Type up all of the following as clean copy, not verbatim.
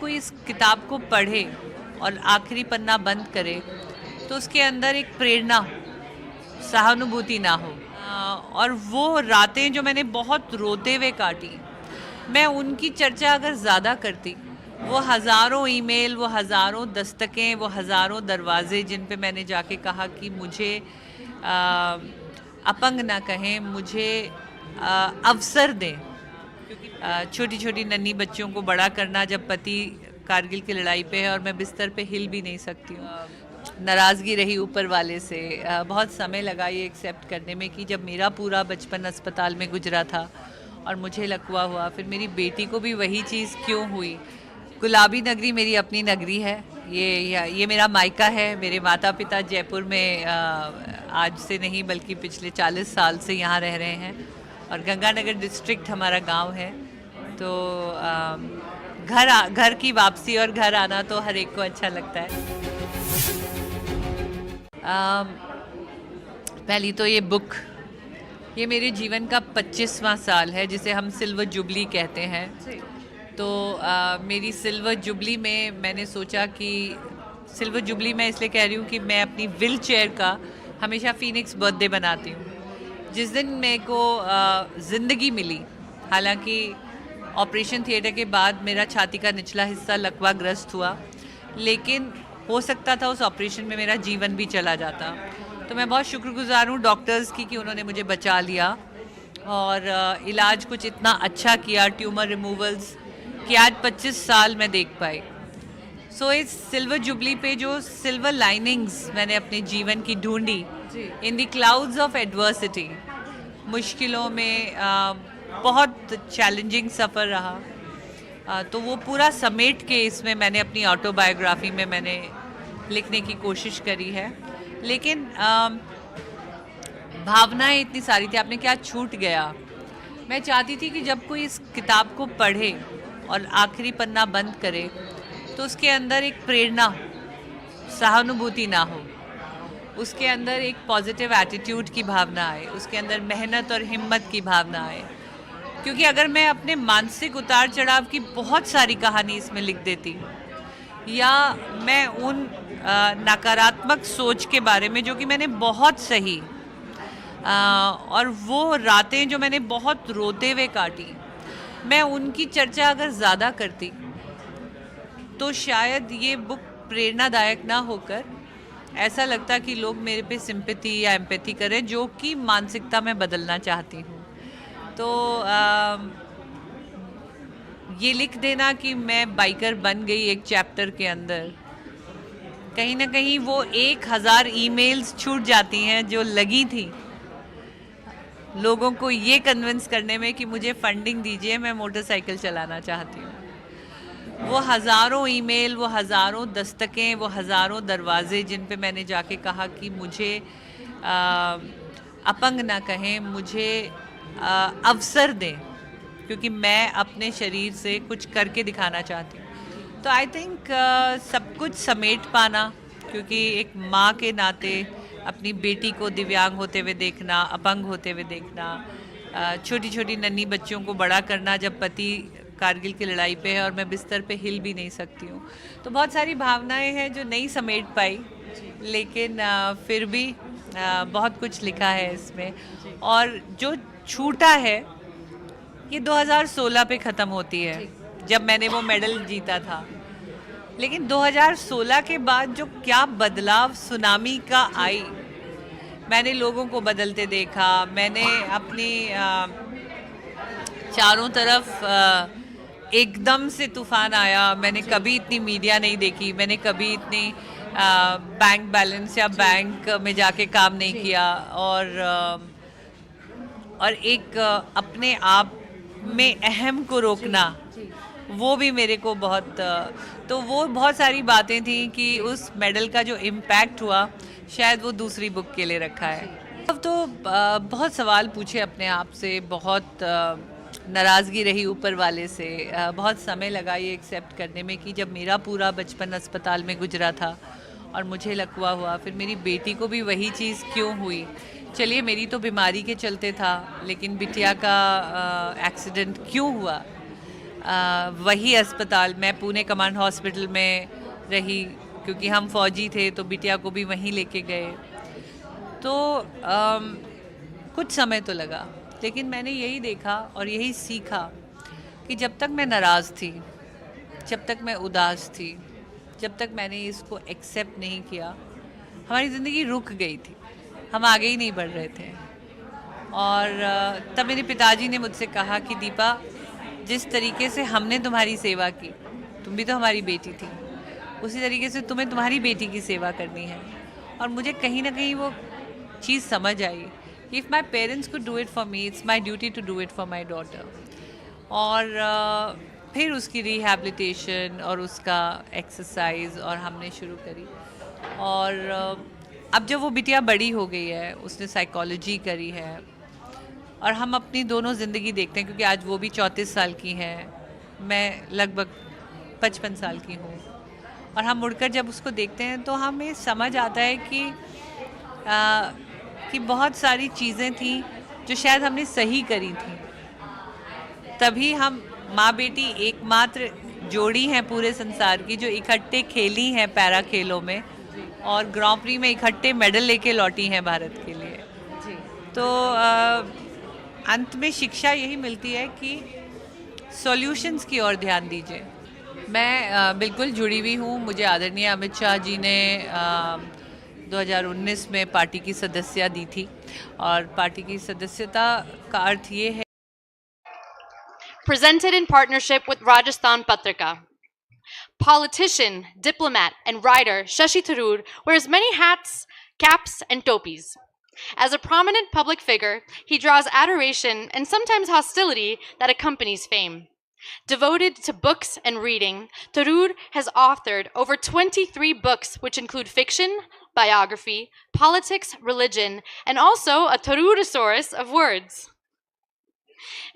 कोई इस किताब को पढ़े और आखिरी पन्ना बंद करे तो उसके अंदर एक प्रेरणा, सहानुभूति ना हो। और वो रातें जो मैंने बहुत रोते हुए काटी, मैं उनकी चर्चा अगर ज़्यादा करती, वो हज़ारों ईमेल, वो हज़ारों दस्तकें, वो हज़ारों दरवाजे जिन पे मैंने जाके कहा कि मुझे अपंग ना कहें, मुझे अवसर दें, क्योंकि छोटी छोटी नन्ही बच्चियों को बड़ा करना जब पति कारगिल की लड़ाई पे है और मैं बिस्तर पे हिल भी नहीं सकती हूँ। नाराज़गी रही ऊपर वाले से, बहुत समय लगा ये एक्सेप्ट करने में कि जब मेरा पूरा बचपन अस्पताल में गुजरा था और मुझे लकवा हुआ, फिर मेरी बेटी को भी वही चीज़ क्यों हुई। गुलाबी नगरी मेरी अपनी नगरी है, ये मेरा मायका है। मेरे माता पिता जयपुर में आज से नहीं बल्कि पिछले 40 साल से यहाँ रह रहे हैं और गंगानगर डिस्ट्रिक्ट हमारा गांव है। तो घर की वापसी और घर आना तो हर एक को अच्छा लगता है। पहली तो ये बुक, ये मेरे जीवन का 25वां साल है जिसे हम सिल्वर जुबली कहते हैं। तो मेरी सिल्वर जुबली में मैंने सोचा कि सिल्वर जुबली मैं इसलिए कह रही हूँ कि मैं अपनी व्हील चेयर का हमेशा फीनिक्स बर्थडे बनाती हूँ। जिस दिन मेरे को ज़िंदगी मिली, हालांकि ऑपरेशन थिएटर के बाद मेरा छाती का निचला हिस्सा लकवाग्रस्त हुआ, लेकिन हो सकता था उस ऑपरेशन में मेरा जीवन भी चला जाता। तो मैं बहुत शुक्रगुजार हूँ डॉक्टर्स की कि उन्होंने मुझे बचा लिया और इलाज कुछ इतना अच्छा किया, ट्यूमर रिमूवल्स, कि आज 25 साल मैं देख पाई। सो इस सिल्वर जुबली पे जो सिल्वर लाइनिंग्स मैंने अपने जीवन की ढूंढी in the clouds of adversity, मुश्किलों में बहुत चैलेंजिंग सफ़र रहा, तो वो पूरा समेट के इसमें मैंने अपनी ऑटोबायोग्राफी में मैंने लिखने की कोशिश करी है। लेकिन भावनाएं इतनी सारी थी, आपने क्या छूट गया। मैं चाहती थी कि जब कोई इस किताब को पढ़े और आखिरी पन्ना बंद करे तो उसके अंदर एक प्रेरणा, सहानुभूति ना हो, उसके अंदर एक पॉजिटिव एटीट्यूड की भावना आए, उसके अंदर मेहनत और हिम्मत की भावना आए। क्योंकि अगर मैं अपने मानसिक उतार चढ़ाव की बहुत सारी कहानी इसमें लिख देती, या मैं उन नकारात्मक सोच के बारे में जो कि मैंने बहुत सही, और वो रातें जो मैंने बहुत रोते हुए काटी, मैं उनकी चर्चा अगर ज़्यादा करती तो शायद ये बुक प्रेरणादायक ना होकर ऐसा लगता कि लोग मेरे पे सिंपैथी या एम्पैथी करें, जो कि मानसिकता मैं बदलना चाहती हूँ। तो ये लिख देना कि मैं बाइकर बन गई एक चैप्टर के अंदर, कहीं ना कहीं वो 1000 ईमेल्स छूट जाती हैं जो लगी थी लोगों को ये कन्विंस करने में कि मुझे फंडिंग दीजिए, मैं मोटरसाइकिल चलाना चाहती हूँ। वो हज़ारों ईमेल, वो हज़ारों दस्तकें, वो हज़ारों दरवाजे जिन पे मैंने जाके कहा कि मुझे अपंग ना कहें, मुझे अवसर दें, क्योंकि मैं अपने शरीर से कुछ करके दिखाना चाहती हूँ। तो आई थिंक सब कुछ समेट पाना, क्योंकि एक माँ के नाते अपनी बेटी को दिव्यांग होते हुए देखना, अपंग होते हुए देखना, छोटी छोटी नन्ही बच्चियों को बड़ा करना जब पति कारगिल की लड़ाई पे है और मैं बिस्तर पे हिल भी नहीं सकती हूँ। तो बहुत सारी भावनाएं हैं जो नहीं समेट पाई, लेकिन फिर भी बहुत कुछ लिखा है इसमें। और जो छूटा है ये 2016 पे ख़त्म होती है, जब मैंने वो मेडल जीता था। लेकिन 2016 के बाद जो क्या बदलाव सुनामी का आई, मैंने लोगों को बदलते देखा, मैंने अपनी चारों तरफ एकदम से तूफान आया। मैंने कभी इतनी मीडिया नहीं देखी, मैंने कभी इतनी बैंक बैलेंस या बैंक में जाके काम नहीं किया, और एक अपने आप में अहम को रोकना, वो भी मेरे को बहुत, तो वो बहुत सारी बातें थी कि उस मेडल का जो इम्पैक्ट हुआ शायद वो दूसरी बुक के लिए रखा है। अब तो बहुत सवाल पूछे अपने आप से, बहुत नाराज़गी रही ऊपर वाले से, बहुत समय लगा ये एक्सेप्ट करने में कि जब मेरा पूरा बचपन अस्पताल में गुजरा था और मुझे लकवा हुआ, फिर मेरी बेटी को भी वही चीज़ क्यों हुई। चलिए मेरी तो बीमारी के चलते था, लेकिन बिटिया का एक्सीडेंट क्यों हुआ, वही अस्पताल, मैं पुणे कमांड हॉस्पिटल में रही क्योंकि हम फौजी थे, तो बिटिया को भी वहीं लेके गए। तो कुछ समय तो लगा, लेकिन मैंने यही देखा और यही सीखा कि जब तक मैं नाराज़ थी, जब तक मैं उदास थी, जब तक मैंने इसको एक्सेप्ट नहीं किया, हमारी ज़िंदगी रुक गई थी, हम आगे ही नहीं बढ़ रहे थे। और तब मेरे पिताजी ने मुझसे कहा कि दीपा, जिस तरीके से हमने तुम्हारी सेवा की, तुम भी तो हमारी बेटी थी, उसी तरीके से तुम्हें तुम्हारी बेटी की सेवा करनी है। और मुझे कहीं ना कहीं वो चीज़ समझ आई कि if my parents could do it for me, it's my duty to do it for my daughter. और फिर उसकी रिहैबिलिटेशन और उसका एक्सरसाइज और हमने शुरू करी। और अब जब वो बिटिया बड़ी हो गई है, उसने साइकोलॉजी करी है, और हम अपनी दोनों ज़िंदगी देखते हैं, क्योंकि आज वो भी 34 साल की हैं, मैं लगभग 55 साल की हूँ, और हम मुड़कर जब उसको देखते हैं तो हमें समझ आता है कि बहुत सारी चीज़ें थी जो शायद हमने सही करी थी। तभी हम माँ बेटी एकमात्र जोड़ी हैं पूरे संसार की जो इकट्ठे खेली हैं पैरा खेलों में, और ग्रां प्री में इकट्ठे मेडल लेके लौटी हैं भारत के लिए। जी। तो अंत में शिक्षा यही मिलती है कि सॉल्यूशंस की ओर ध्यान दीजिए। मैं बिल्कुल जुड़ी हुई हूँ। मुझे आदरणीय अमित शाह जी ने 2019 में पार्टी की सदस्यता दी थी, और पार्टी की सदस्यता का अर्थ ये है। Presented in partnership with Rajasthan Patrika. Politician, diplomat, and writer Shashi Tharoor wears many hats, caps, and topis. As a prominent public figure, he draws adoration and sometimes hostility that accompanies fame. Devoted to books and reading, Tharoor has authored over 23 books, which include fiction, biography, politics, religion, and also a Tharoorasaurus of words.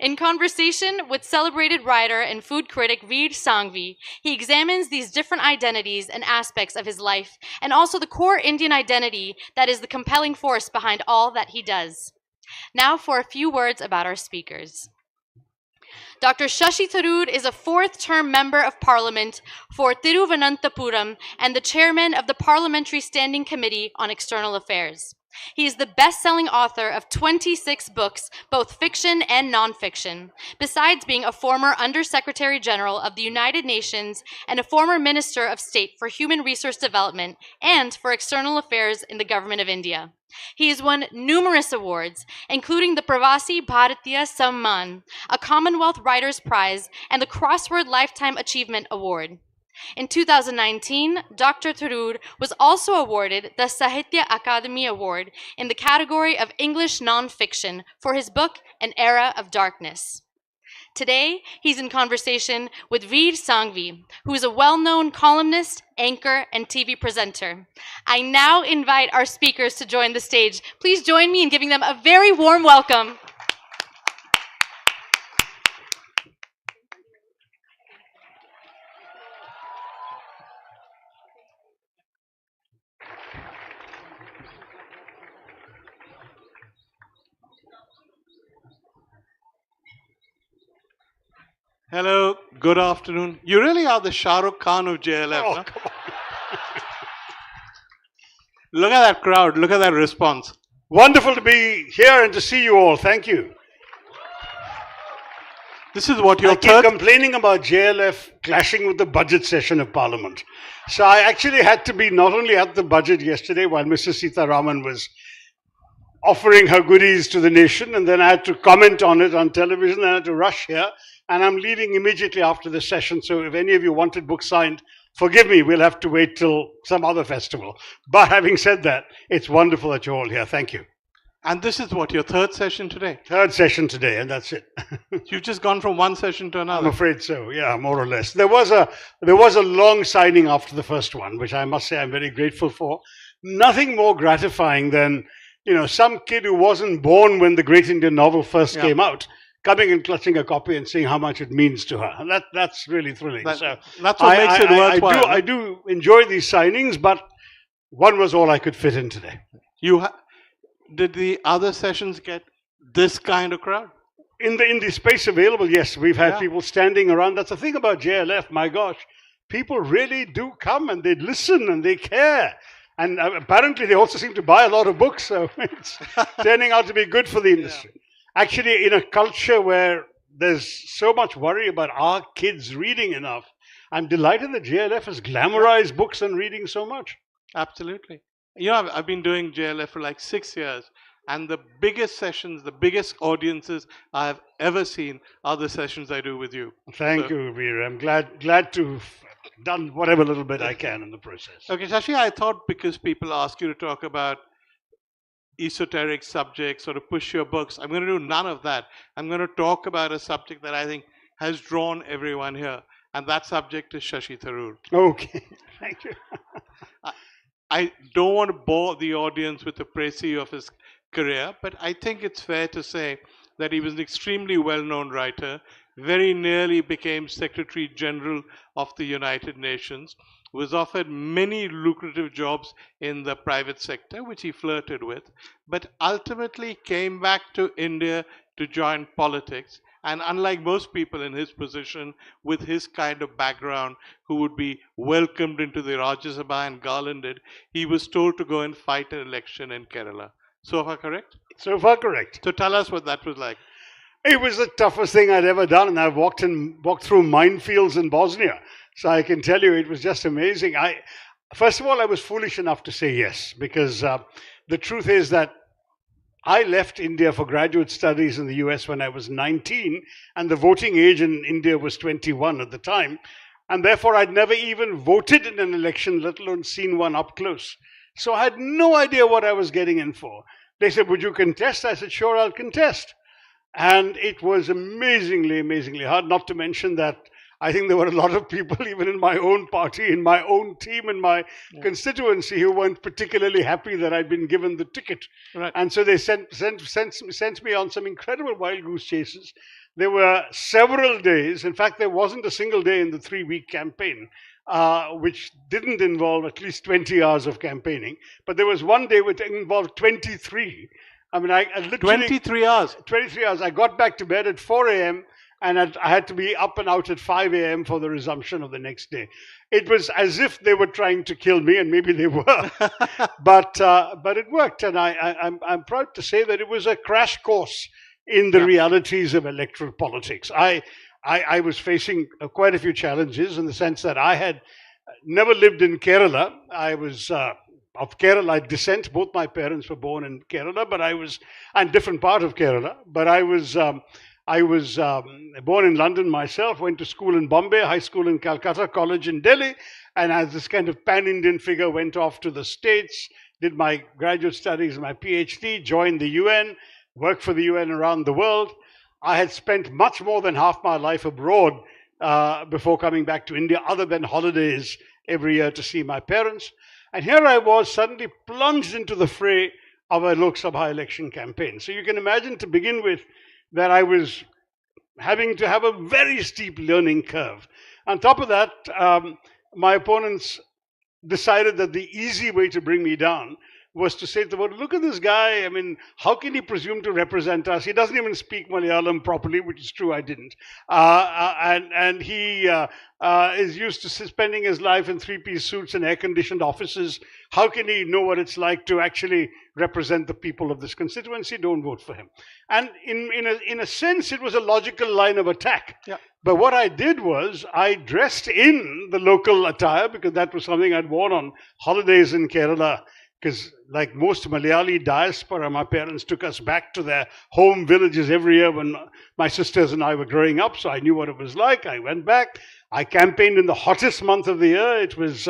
In conversation with celebrated writer and food critic Veer Sanghvi, he examines these different identities and aspects of his life, and also the core Indian identity that is the compelling force behind all that he does. Now for a few words about our speakers. Dr. Shashi Tharoor is a fourth-term member of Parliament for Thiruvananthapuram and the chairman of the Parliamentary Standing Committee on External Affairs. He is the best-selling author of 26 books, both fiction and non-fiction, besides being a former Under-Secretary General of the United Nations and a former Minister of State for Human Resource Development and for External Affairs in the Government of India. He has won numerous awards, including the Pravasi Bharatiya Samman, a Commonwealth Writers' Prize, and the Crossword Lifetime Achievement Award. In 2019, Dr. Tharoor was also awarded the Sahitya Akademi Award in the category of English non-fiction for his book, An Era of Darkness. Today, he's in conversation with Veer Sanghvi, who is a well-known columnist, anchor, and TV presenter. I now invite our speakers to join the stage. Please join me in giving them a very warm welcome. Hello, good afternoon. You really are the Shah Rukh Khan of JLF. Oh, huh? come on. Look at that crowd, look at that response. Wonderful to be here and to see you all. Thank you. This is what your I keep third... complaining about JLF clashing with the budget session of Parliament. So I actually had to be not only at the budget yesterday while Mrs. Sitaraman was offering her goodies to the nation, and then I had to comment on it on television, and I had to rush here, and I'm leaving immediately after the session, so if any of you wanted books signed, forgive me, we'll have to wait till some other festival. But having said that, it's wonderful that you're all here. Thank you. And this is what, your third session today? Third session today, and that's it. You've just gone from one session to another. I'm afraid so, yeah, more or less. There was a long signing after the first one, which I must say I'm very grateful for. Nothing more gratifying than, you know, some kid who wasn't born when the great Indian novel first came out, coming and clutching a copy and seeing how much it means to her. And that's really thrilling. That's so what makes it worthwhile. I do enjoy these signings, but one was all I could fit in today. Did the other sessions get this kind of crowd? In the space available, yes, we've had Yeah. people standing around. That's the thing about JLF, my gosh. People really do come and they listen and they care. And apparently they also seem to buy a lot of books, so it's turning out to be good for the industry. Actually, in a culture where there's so much worry about our kids reading enough, I'm delighted that JLF has glamorized books and reading so much. Absolutely. You know, I've been doing JLF for like 6 years, and the biggest sessions, the biggest audiences I've ever seen are the sessions I do with you. Thank So- you, Veer. I'm glad to have done whatever little bit I can in the process. Okay, Shashi, I thought because people ask you to talk about esoteric subjects or to push your books, I'm going to do none of that. I'm going to talk about a subject that I think has drawn everyone here, and that subject is Shashi Tharoor. Okay, thank you. I don't want to bore the audience with the précis of his career, but I think it's fair to say that he was an extremely well-known writer, very nearly became Secretary General of the United Nations, was offered many lucrative jobs in the private sector, which he flirted with, but ultimately came back to India to join politics. And unlike most people in his position, with his kind of background, who would be welcomed into the Rajya Sabha and garlanded, he was told to go and fight an election in Kerala. So far correct? So far, correct. So tell us what that was like. It was the toughest thing I'd ever done, and I've walked through minefields in Bosnia. So I can tell you, it was just amazing. First of all, I was foolish enough to say yes, because the truth is that I left India for graduate studies in the US when I was 19, and the voting age in India was 21 at the time. And therefore, I'd never even voted in an election, let alone seen one up close. So I had no idea what I was getting in for. They said, would you contest? I said, sure, I'll contest. And it was amazingly, amazingly hard, not to mention that I think there were a lot of people, even in my own party, in my own team, in my constituency, who weren't particularly happy that I'd been given the ticket. Right. And so they sent me on some incredible wild goose chases. There were several days. In fact, there wasn't a single day in the 3-week campaign which didn't involve at least 20 hours of campaigning. But there was one day which involved 23. I mean, I literally... 23 hours. 23 hours. I got back to bed at 4 a.m. and I had to be up and out at 5 a.m. for the resumption of the next day. It was as if they were trying to kill me, and maybe they were. but it worked, and I'm proud to say that it was a crash course in the realities of electoral politics. I was facing quite a few challenges in the sense that I had never lived in Kerala. I was of Kerala descent. Both my parents were born in Kerala, but I was, and different part of Kerala. But I was born in London myself, went to school in Bombay, high school in Calcutta, college in Delhi, and as this kind of pan-Indian figure went off to the States, did my graduate studies, my PhD, joined the UN, worked for the UN around the world. I had spent much more than half my life abroad before coming back to India, other than holidays every year to see my parents. And here I was suddenly plunged into the fray of a Lok Sabha election campaign. So you can imagine, to begin with, that I was having to have a very steep learning curve. On top of that, my opponents decided that the easy way to bring me down was to say to the world, look at this guy, I mean, how can he presume to represent us? He doesn't even speak Malayalam properly, which is true, I didn't. And he is used to spending his life in 3-piece suits and air-conditioned offices. How can he know what it's like to actually represent the people of this constituency? Don't vote for him. And in a sense, it was a logical line of attack. Yeah. But what I did was I dressed in the local attire, because that was something I'd worn on holidays in Kerala. Because like most Malayali diaspora, my parents took us back to their home villages every year when my sisters and I were growing up. So I knew what it was like. I went back. I campaigned in the hottest month of the year. It was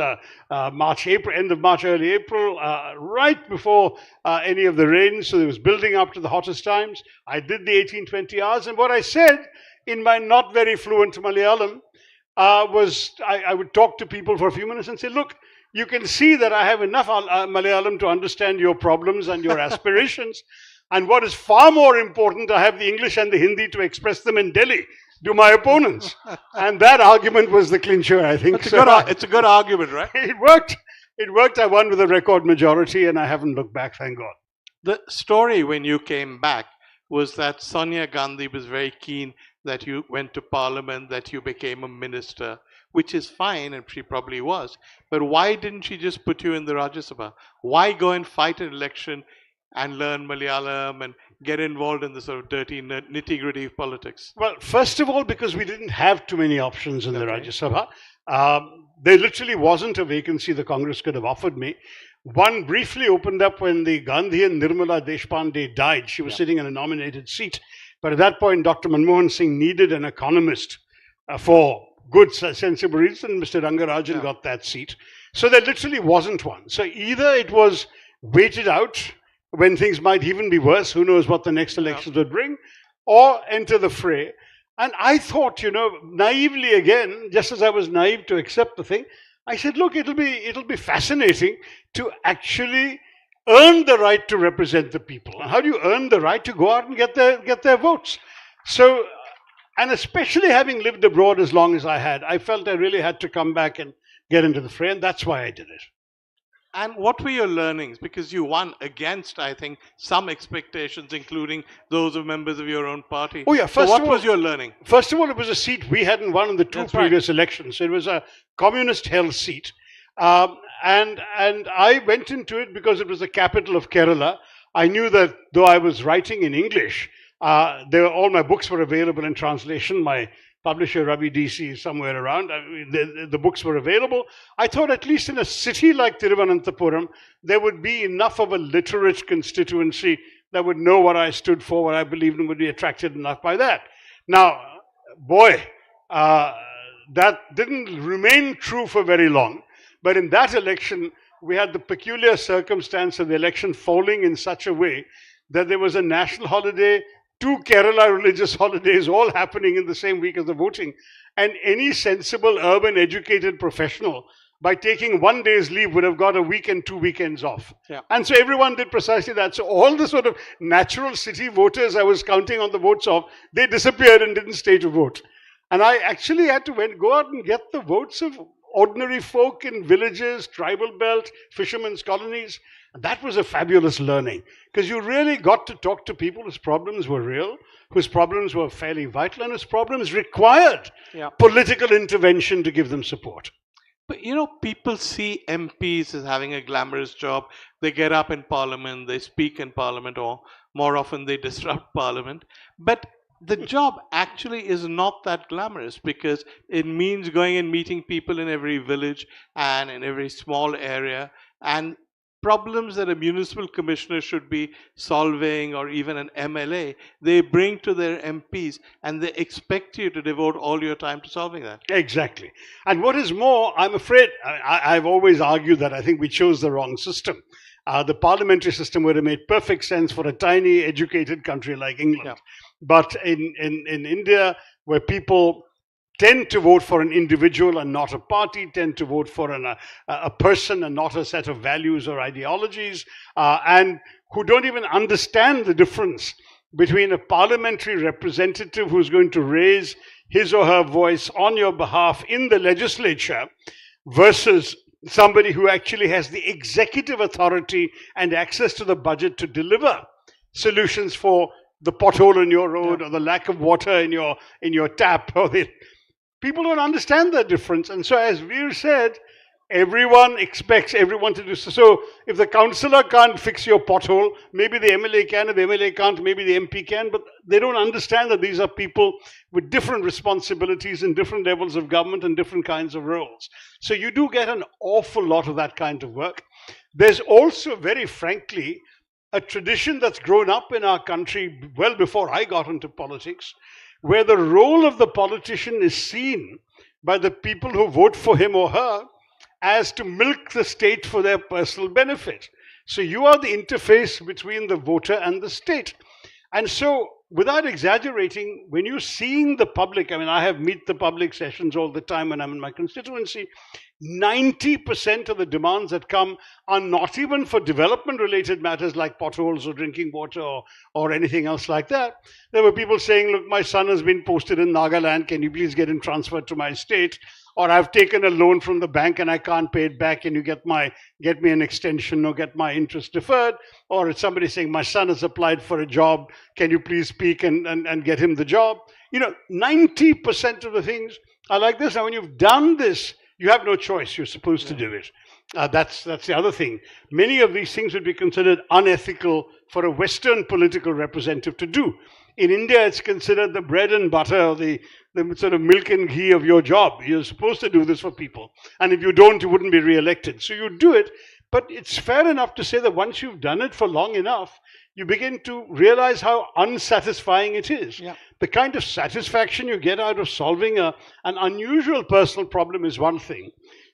March, April, end of March, early April, right before any of the rains. So it was building up to the hottest times. I did the 18-20 hours. And what I said in my not very fluent Malayalam was I would talk to people for a few minutes and say, look, you can see that I have enough Malayalam to understand your problems and your aspirations. And what is far more important, I have the English and the Hindi to express them in Delhi to my opponents. And that argument was the clincher, I think. It's a good argument, right? It worked. It worked. I won with a record majority, and I haven't looked back, thank God. The story when you came back was that Sonia Gandhi was very keen that you went to parliament, that you became a minister, which is fine, and she probably was. But why didn't she just put you in the Rajya Sabha? Why go and fight an election and learn Malayalam and get involved in the sort of dirty nitty-gritty of politics? Well, first of all, because we didn't have too many options in the Rajya Sabha. There literally wasn't a vacancy the Congress could have offered me. One briefly opened up when the Gandhian Nirmala Deshpande died. She was sitting in a nominated seat. But at that point, Dr. Manmohan Singh needed an economist for good, sensible reason. Mr. Rangarajan got that seat. So there literally wasn't one. So either it was waited out when things might even be worse, who knows what the next elections would bring, or enter the fray. And I thought, naively again, just as I was naive to accept the thing, I said, look, it'll be fascinating to actually earn the right to represent the people. And how do you earn the right to go out and get their votes? So, and especially having lived abroad as long as I had, I felt I really had to come back and get into the fray, and that's why I did it. And what were your learnings? Because you won against, I think, some expectations, including those of members of your own party. Oh yeah, so what was your learning? First of all, it was a seat we hadn't won in the two previous elections. It was a communist-held seat. And I went into it because it was the capital of Kerala. I knew that though I was writing in English, all my books were available in translation. My publisher Ravi DC is somewhere around. The books were available. I thought at least in a city like Thiruvananthapuram, there would be enough of a literate constituency that would know what I stood for, what I believed in, would be attracted enough by that. Now, boy, that didn't remain true for very long. But in that election, we had the peculiar circumstance of the election falling in such a way that there was a national holiday, 2 Kerala religious holidays all happening in the same week as the voting. And any sensible, urban, educated professional, by taking 1 day's leave, would have got a week and 2 weekends off. Yeah. And so everyone did precisely that. So all the sort of natural city voters I was counting on the votes of, they disappeared and didn't stay to vote. And I actually had to go out and get the votes of ordinary folk in villages, tribal belt, fishermen's colonies. And that was a fabulous learning, because you really got to talk to people whose problems were real, whose problems were fairly vital, and whose problems required political intervention to give them support. But people see MPs as having a glamorous job. They get up in Parliament, they speak in Parliament, or more often they disrupt Parliament. But the job actually is not that glamorous, because it means going and meeting people in every village and in every small area, and problems that a municipal commissioner should be solving, or even an MLA, they bring to their MPs, and they expect you to devote all your time to solving that. Exactly. And what is more, I'm afraid, I've always argued that I think we chose the wrong system. The parliamentary system would have made perfect sense for a tiny, educated country like England. Yeah. But in India, where people tend to vote for an individual and not a party, tend to vote for a person and not a set of values or ideologies, and who don't even understand the difference between a parliamentary representative who's going to raise his or her voice on your behalf in the legislature versus somebody who actually has the executive authority and access to the budget to deliver solutions for the pothole in your road, or the lack of water in your tap, or people don't understand that difference. And so, as Veer said, everyone expects everyone to do so. So if the councillor can't fix your pothole, maybe the MLA can. If the MLA can't, maybe the MP can. But they don't understand that these are people with different responsibilities and different levels of government and different kinds of roles. So you do get an awful lot of that kind of work. There's also, very frankly, a tradition that's grown up in our country well before I got into politics, where the role of the politician is seen by the people who vote for him or her as to milk the state for their personal benefit. So you are the interface between the voter and the state. And so, without exaggerating, when you're seeing the public, I mean, I have meet the public sessions all the time when I'm in my constituency, 90% of the demands that come are not even for development-related matters like potholes or drinking water or anything else like that. There were people saying, look, my son has been posted in Nagaland, can you please get him transferred to my state? Or I've taken a loan from the bank and I can't pay it back, can you get me an extension or get my interest deferred? Or it's somebody saying, my son has applied for a job, can you please speak and get him the job? 90% of the things are like this. Now, when you've done this, you have no choice. You're supposed to do it. That's the other thing. Many of these things would be considered unethical for a Western political representative to do. In India, it's considered the bread and butter, or the sort of milk and ghee of your job. You're supposed to do this for people. And if you don't, you wouldn't be re-elected. So you do it. But it's fair enough to say that once you've done it for long enough, you begin to realize how unsatisfying it is. Yeah. The kind of satisfaction you get out of solving an unusual personal problem is one thing.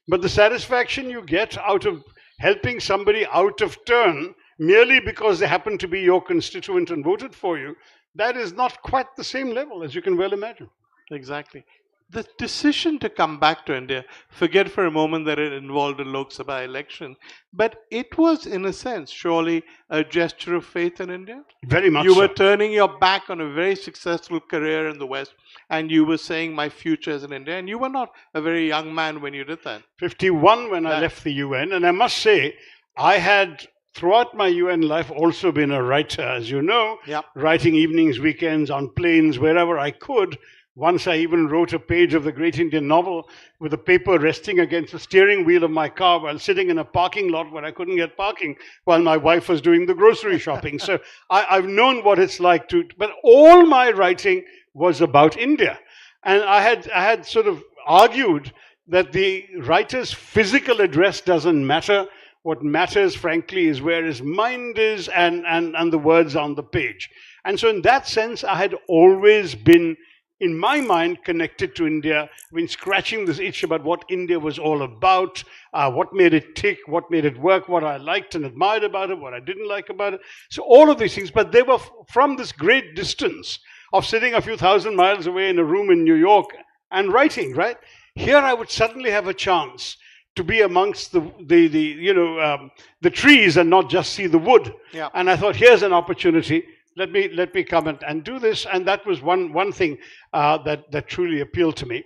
But the satisfaction you get out of helping somebody out of turn merely because they happen to be your constituent and voted for you, that is not quite the same level, as you can well imagine. Exactly. The decision to come back to India, forget for a moment that it involved a Lok Sabha election, but it was, in a sense, surely a gesture of faith in India? Very much You so. were turning your back on a very successful career in the West, and you were saying, my future is in India, and you were not a very young man when you did that. 51 when I left the UN, and I must say, I had throughout my UN life also been a writer, as you know, writing evenings, weekends, on planes, wherever I could. Once I even wrote a page of the great Indian novel with a paper resting against the steering wheel of my car while sitting in a parking lot where I couldn't get parking while my wife was doing the grocery shopping. So I've known what it's like but all my writing was about India. And I had sort of argued that the writer's physical address doesn't matter. What matters, frankly, is where his mind is and the words on the page. And so in that sense, I had always been, in my mind, connected to India, been scratching this itch about what India was all about, what made it tick, what made it work, what I liked and admired about it, what I didn't like about it. So all of these things, but they were from this great distance of sitting a few thousand miles away in a room in New York and writing, right? Here I would suddenly have a chance to be amongst the trees and not just see the wood. Yeah. And I thought, here's an opportunity. Let me come and do this. And that was one thing that truly appealed to me.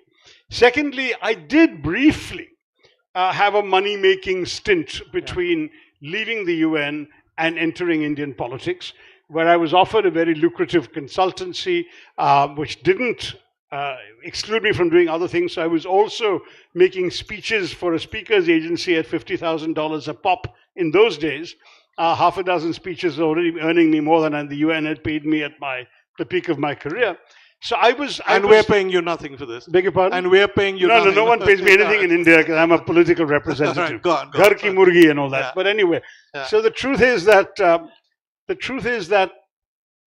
Secondly, I did briefly have a money-making stint between leaving the UN and entering Indian politics, where I was offered a very lucrative consultancy, which didn't exclude me from doing other things. So I was also making speeches for a speaker's agency at $50,000 a pop in those days. Half a dozen speeches already earning me more than the UN had paid me at the peak of my carear. So we're paying you nothing for this. Beg your pardon? And we're paying you nothing. No one pays me anything in India because I'm a political representative. Right, go on. Ghar ki murgi and all that. Yeah. But anyway, so the truth is that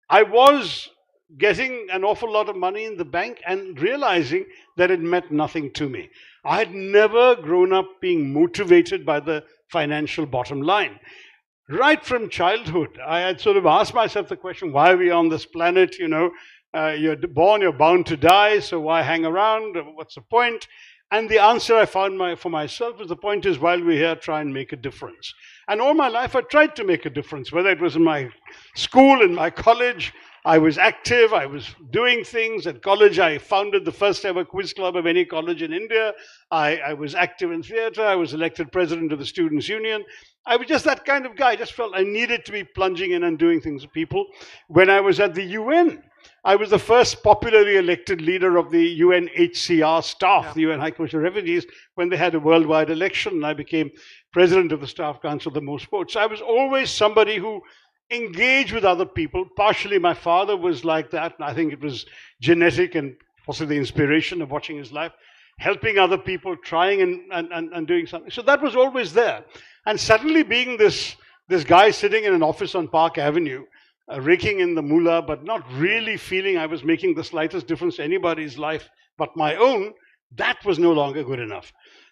I was getting an awful lot of money in the bank and realizing that it meant nothing to me. I had never grown up being motivated by the financial bottom line. Right from childhood, I had sort of asked myself the question, why are we on this planet? You're born, you're bound to die, so why hang around? What's the point? And the answer I found for myself was, the point is, while we're here, try and make a difference. And all my life, I tried to make a difference, whether it was in my school, in my college. I was active, I was doing things. At college, I founded the first ever quiz club of any college in India. I was active in theatre. I was elected president of the Students' Union. I was just that kind of guy. I just felt I needed to be plunging in and doing things for people. When I was at the UN, I was the first popularly elected leader of the UNHCR staff, the UN High Commission for Refugees, when they had a worldwide election, and I became president of the Staff Council of the most votes. So I was always somebody who engaged with other people. Partially my father was like that, and I think it was genetic and possibly the inspiration of watching his life, helping other people, trying and doing something. So that was always there. And suddenly being this guy sitting in an office on Park Avenue, raking in the moolah, but not really feeling I was making the slightest difference to anybody's life but my own, that was no longer good enough.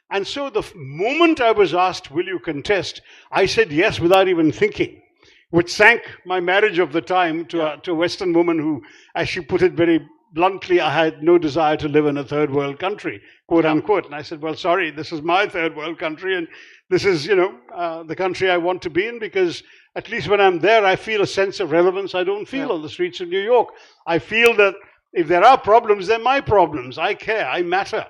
And so the moment I was asked, will you contest, I said yes without even thinking, which sank my marriage of the time to a Western woman who, as she put it very bluntly, I had no desire to live in a third world country, quote unquote. And I said, well, sorry, this is my third world country, and this is, the country I want to be in, because at least when I'm there, I feel a sense of relevance I don't feel on the streets of New York. I feel that if there are problems, they're my problems. I care, I matter,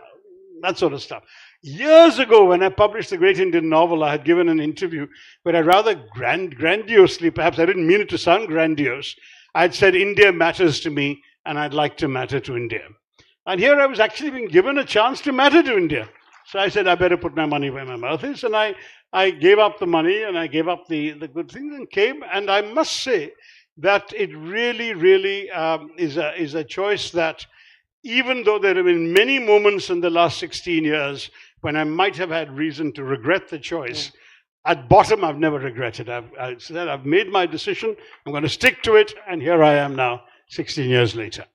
that sort of stuff. Years ago, when I published the great Indian novel, I had given an interview where I rather grandiosely, perhaps I didn't mean it to sound grandiose, I had said, India matters to me, and I'd like to matter to India. And here I was actually being given a chance to matter to India. So I said, I better put my money where my mouth is. And I gave up the money, and I gave up the good things and came. And I must say that it really, really is a choice that, even though there have been many moments in the last 16 years when I might have had reason to regret the choice, at bottom, I've never regretted. I said, I've made my decision, I'm going to stick to it, and here I am now, 16 years later.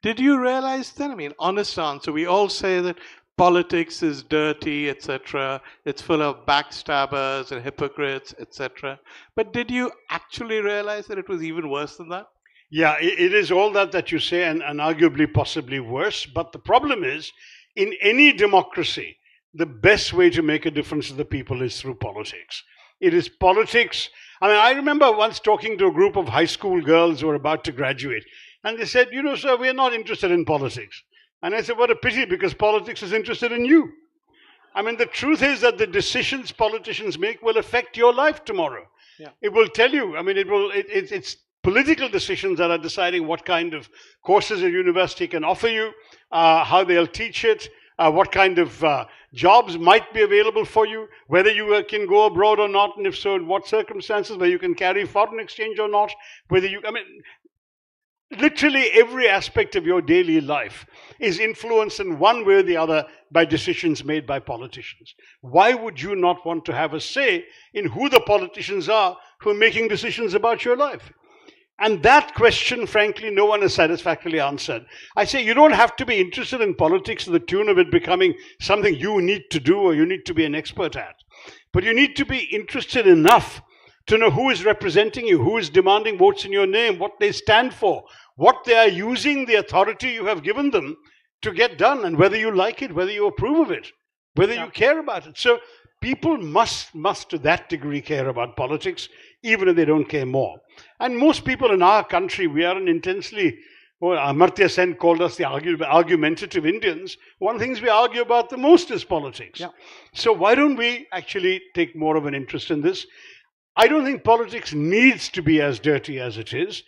Did you realize then, I mean, honest answer, we all say that politics is dirty, etc. It's full of backstabbers and hypocrites, etc. But did you actually realize that it was even worse than that? Yeah, it is all that you say, and arguably possibly worse. But the problem is, in any democracy, the best way to make a difference to the people is through politics. It is politics. I mean, I remember once talking to a group of high school girls who were about to graduate, and they said, sir, we're not interested in politics. And I said, what a pity, because politics is interested in you. I mean, the truth is that the decisions politicians make will affect your life tomorrow. Yeah. It will tell you, I mean, it's political decisions that are deciding what kind of courses a university can offer you, how they'll teach it, what kind of jobs might be available for you, whether you can go abroad or not, and if so, in what circumstances, whether you can carry foreign exchange or not, literally every aspect of your daily life is influenced in one way or the other by decisions made by politicians. Why would you not want to have a say in who the politicians are who are making decisions about your life? And that question, frankly, no one has satisfactorily answered. I say you don't have to be interested in politics to the tune of it becoming something you need to do or you need to be an expert at. But you need to be interested enough to know who is representing you, who is demanding votes in your name, what they stand for, what they are using the authority you have given them to get done, and whether you like it, whether you approve of it, whether you care about it. So people must to that degree care about politics, even if they don't care more. And most people in our country, we are an intensely, Amartya Sen called us the argumentative Indians. One of the things we argue about the most is politics. Yeah. So why don't we actually take more of an interest in this? I don't think politics needs to be as dirty as it is.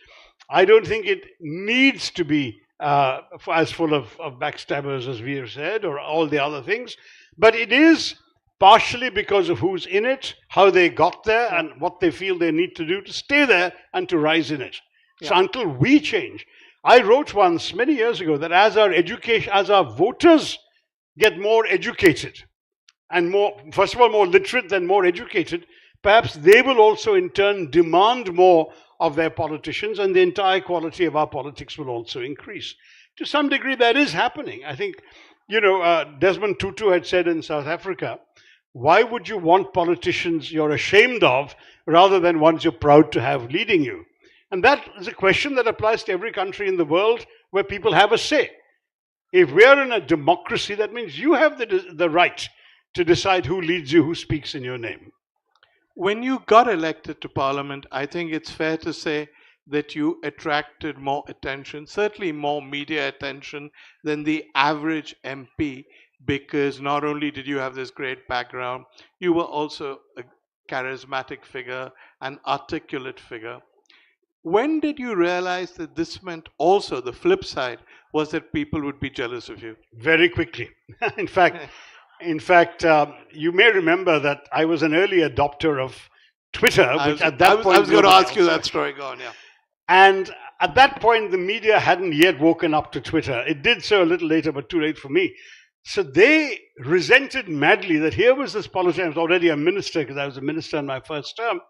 I don't think it needs to be as full of backstabbers as we have said, or all the other things. But it is partially because of who's in it, how they got there, and what they feel they need to do to stay there and to rise in it. Yeah. So until we change, I wrote once many years ago that as our voters get more educated and first of all more literate, then more educated, perhaps they will also in turn demand more of their politicians, and the entire quality of our politics will also increase. To some degree, that is happening. I think, Desmond Tutu had said in South Africa, why would you want politicians you're ashamed of rather than ones you're proud to have leading you? And that is a question that applies to every country in the world where people have a say. If we're in a democracy, that means you have the right to decide who leads you, who speaks in your name. When you got elected to Parliament, I think it's fair to say that you attracted more attention, certainly more media attention than the average MP, because not only did you have this great background, you were also a charismatic figure, an articulate figure. When did you realize that this meant also the flip side was that people would be jealous of you? Very quickly. In fact, you may remember that I was an early adopter of Twitter, which at that point... I was going to ask you that story. Go on, yeah. And at that point, the media hadn't yet woken up to Twitter. It did so a little later, but too late for me. So they resented madly that here was this politician. I was already a minister because I was a minister in my first term.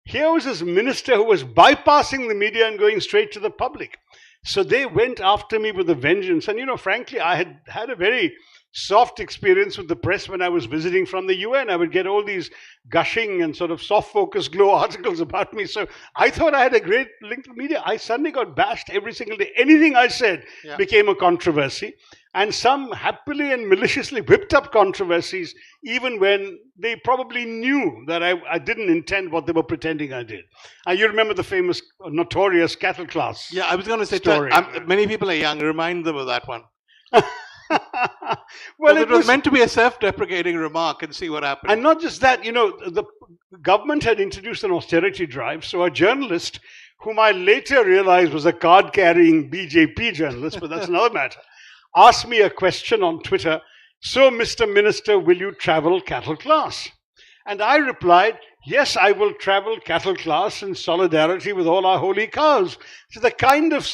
Here was this minister who was bypassing the media and going straight to the public. So they went after me with a vengeance. And, frankly, I had a very soft experience with the press when I was visiting from the UN. I would get all these gushing and sort of soft focus glow articles about me. So I thought I had a great link to media. I suddenly got bashed every single day. Anything I said became a controversy. And some happily and maliciously whipped up controversies, even when they probably knew that I didn't intend what they were pretending I did. And you remember the famous, notorious cattle class. Yeah, I was going to say, story. Many people are young. Remind them of that one. Well, it was meant to be a self-deprecating remark, and see what happened. And not just that, the government had introduced an austerity drive. So a journalist, whom I later realized was a card-carrying BJP journalist, but that's another matter, asked me a question on Twitter. So, Mr. Minister, will you travel cattle class? And I replied, yes, I will travel cattle class in solidarity with all our holy cows. So the kind of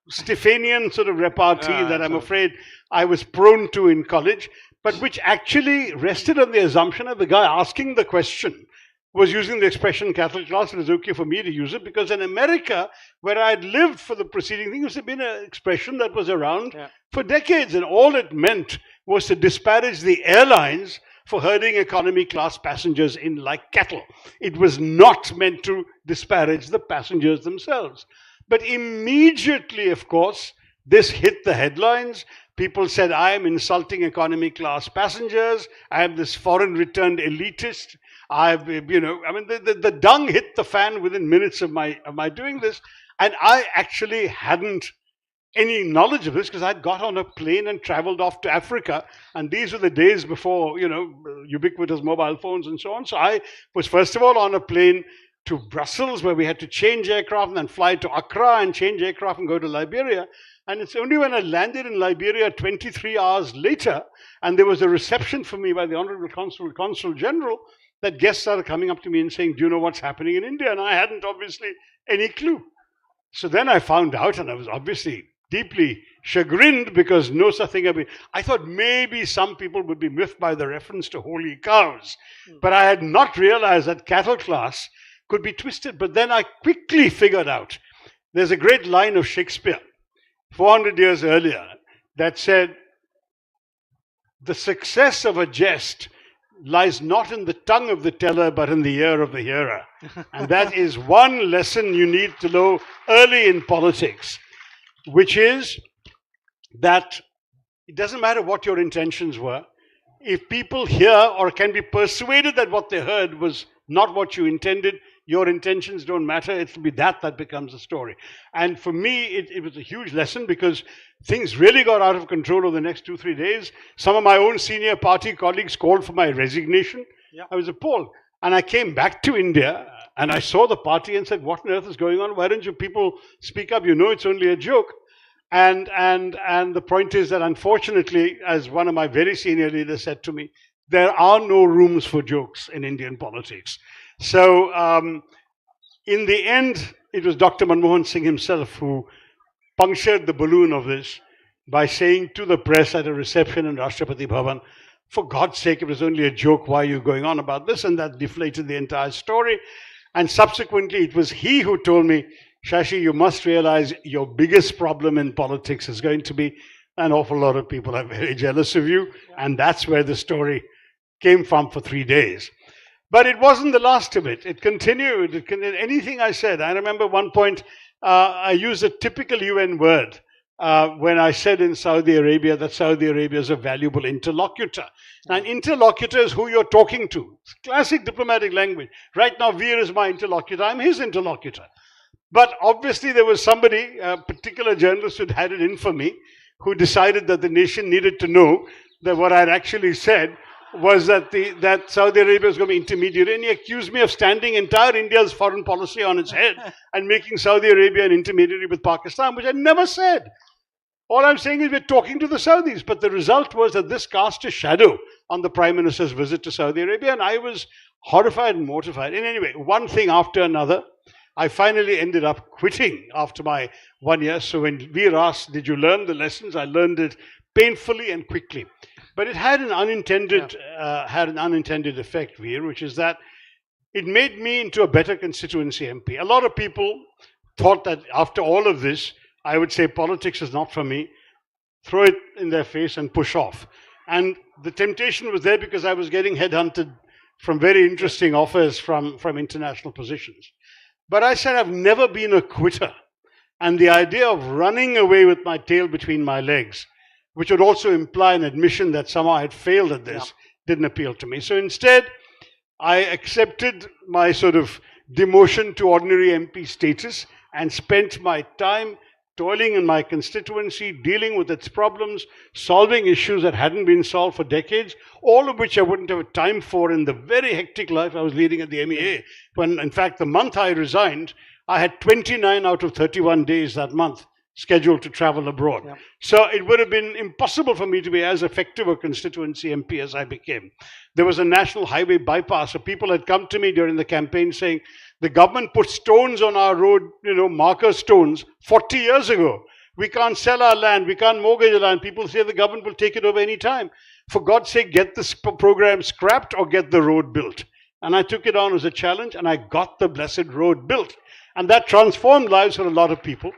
Stephanian sort of repartee that I'm afraid I was prone to in college, but which actually rested on the assumption of the guy asking the question was using the expression cattle class. It was okay for me to use it because in America, where I had lived for the preceding thing, it had been an expression that was around for decades, and all it meant was to disparage the airlines for herding economy class passengers in like cattle. It was not meant to disparage the passengers themselves. But immediately, of course, this hit the headlines. People said, I am insulting economy class passengers. I am this foreign returned elitist. The dung hit the fan within minutes of my doing this. And I actually hadn't any knowledge of this because I'd got on a plane and traveled off to Africa. And these were the days before, ubiquitous mobile phones and so on. So I was first of all on a plane to Brussels, where we had to change aircraft and then fly to Accra and change aircraft and go to Liberia. And it's only when I landed in Liberia 23 hours later, and there was a reception for me by the Honorable Consul General, that guests started coming up to me and saying, do you know what's happening in India? And I hadn't obviously any clue. So then I found out, and I was obviously deeply chagrined because no such thing had been. I thought maybe some people would be miffed by the reference to holy cows, but I had not realized that cattle class could be twisted. But then I quickly figured out, there's a great line of Shakespeare, 400 years earlier, that said, the success of a jest lies not in the tongue of the teller, but in the ear of the hearer. And that is one lesson you need to know early in politics, which is that it doesn't matter what your intentions were. If people hear or can be persuaded that what they heard was not what you intended, your intentions don't matter. It'll be that becomes the story. And for me, it was a huge lesson because things really got out of control over the next 2-3 days. Some of my own senior party colleagues called for my resignation. I was appalled. And I came back to India and I saw the party and said, what on earth is going on? Why don't you people speak up? You know it's only a joke. And the point is that unfortunately, as one of my very senior leaders said to me, there are no rooms for jokes in Indian politics. So in the end, it was Dr. Manmohan Singh himself who punctured the balloon of this by saying to the press at a reception in Rashtrapati Bhavan, for God's sake, it was only a joke, why are you going on about this? And that deflated the entire story. And subsequently, it was he who told me, Shashi, you must realize your biggest problem in politics is going to be an awful lot of people are very jealous of you. And that's where the story came from for 3 days. But it wasn't the last of it. It continued. Anything I said. I remember one point I used a typical UN word when I said in Saudi Arabia that Saudi Arabia is a valuable interlocutor. An interlocutor is who you're talking to. It's classic diplomatic language. Right now, Veer is my interlocutor. I'm his interlocutor. But obviously there was somebody, a particular journalist who'd had it in for me, who decided that the nation needed to know that what I'd actually said was that Saudi Arabia was going to be intermediary, and he accused me of standing entire India's foreign policy on its head and making Saudi Arabia an intermediary with Pakistan, which I never said. All I'm saying is we're talking to the Saudis, but the result was that this cast a shadow on the Prime Minister's visit to Saudi Arabia, and I was horrified and mortified. And anyway, one thing after another, I finally ended up quitting after my 1 year. So when Veer asked, did you learn the lessons? I learned it painfully and quickly. But it had an unintended effect, Veer, which is that it made me into a better constituency MP. A lot of people thought that after all of this, I would say politics is not for me, throw it in their face and push off. And the temptation was there because I was getting headhunted from very interesting offers from international positions. But I said, I've never been a quitter. And the idea of running away with my tail between my legs, which would also imply an admission that somehow I had failed at this, didn't appeal to me. So instead, I accepted my sort of demotion to ordinary MP status and spent my time toiling in my constituency, dealing with its problems, solving issues that hadn't been solved for decades, all of which I wouldn't have time for in the very hectic life I was leading at the MEA. When, in fact, the month I resigned, I had 29 out of 31 days that month scheduled to travel abroad. Yeah. So it would have been impossible for me to be as effective a constituency MP as I became. There was a national highway bypass, so people had come to me during the campaign saying, the government put stones on our road, marker stones 40 years ago. We can't sell our land, we can't mortgage our land. People say the government will take it over any time. For God's sake, get this program scrapped or get the road built. And I took it on as a challenge, and I got the blessed road built. And that transformed lives for a lot of people.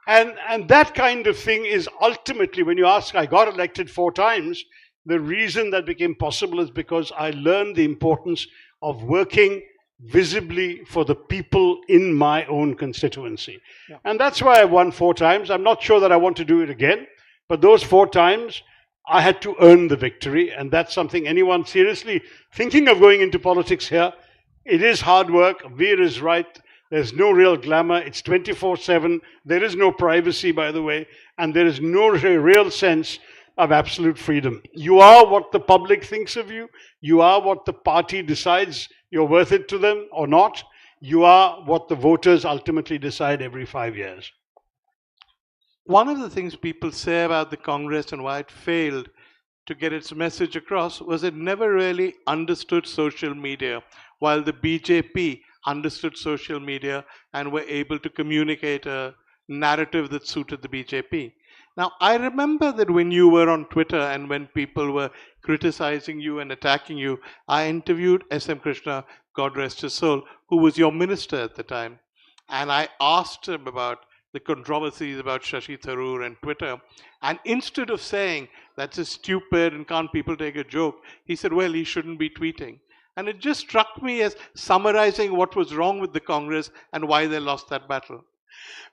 And that kind of thing is ultimately, when you ask, I got elected 4 times, the reason that became possible is because I learned the importance of working visibly for the people in my own constituency. Yeah. And that's why I won 4 times. I'm not sure that I want to do it again, but those 4 times, I had to earn the victory. And that's something anyone seriously thinking of going into politics here, it is hard work. Veer is right. There's no real glamour. It's 24/7. There is no privacy, by the way, and there is no real sense of absolute freedom. You are what the public thinks of you. You are what the party decides you're worth it to them or not. You are what the voters ultimately decide every 5 years. One of the things people say about the Congress and why it failed to get its message across was it never really understood social media, while the BJP understood social media and were able to communicate a narrative that suited the BJP. Now, I remember that when you were on Twitter and when people were criticizing you and attacking you, I interviewed S.M. Krishna, God rest his soul, who was your minister at the time. And I asked him about the controversies about Shashi Tharoor and Twitter. And instead of saying, that's just stupid and can't people take a joke, he said, well, he shouldn't be tweeting. And it just struck me as summarizing what was wrong with the Congress and why they lost that battle.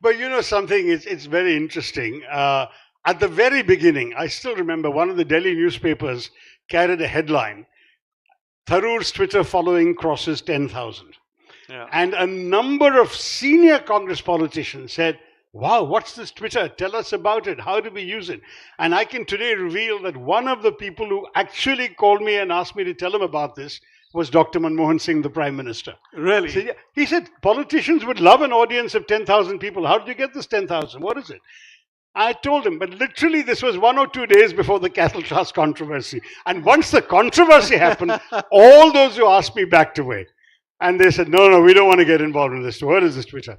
But you know something, it's very interesting. At the very beginning, I still remember one of the Delhi newspapers carried a headline, Tharoor's Twitter following crosses 10,000. Yeah. And a number of senior Congress politicians said, wow, what's this Twitter? Tell us about it. How do we use it? And I can today reveal that one of the people who actually called me and asked me to tell him about this was Dr. Manmohan Singh, the Prime Minister. Really? So, yeah, he said, politicians would love an audience of 10,000 people. How did you get this 10,000? What is it? I told him, but literally this was 1 or 2 days before the cattle trust controversy. And once the controversy happened, all those who asked me backed away. And they said, no, we don't want to get involved in this. What is this Twitter?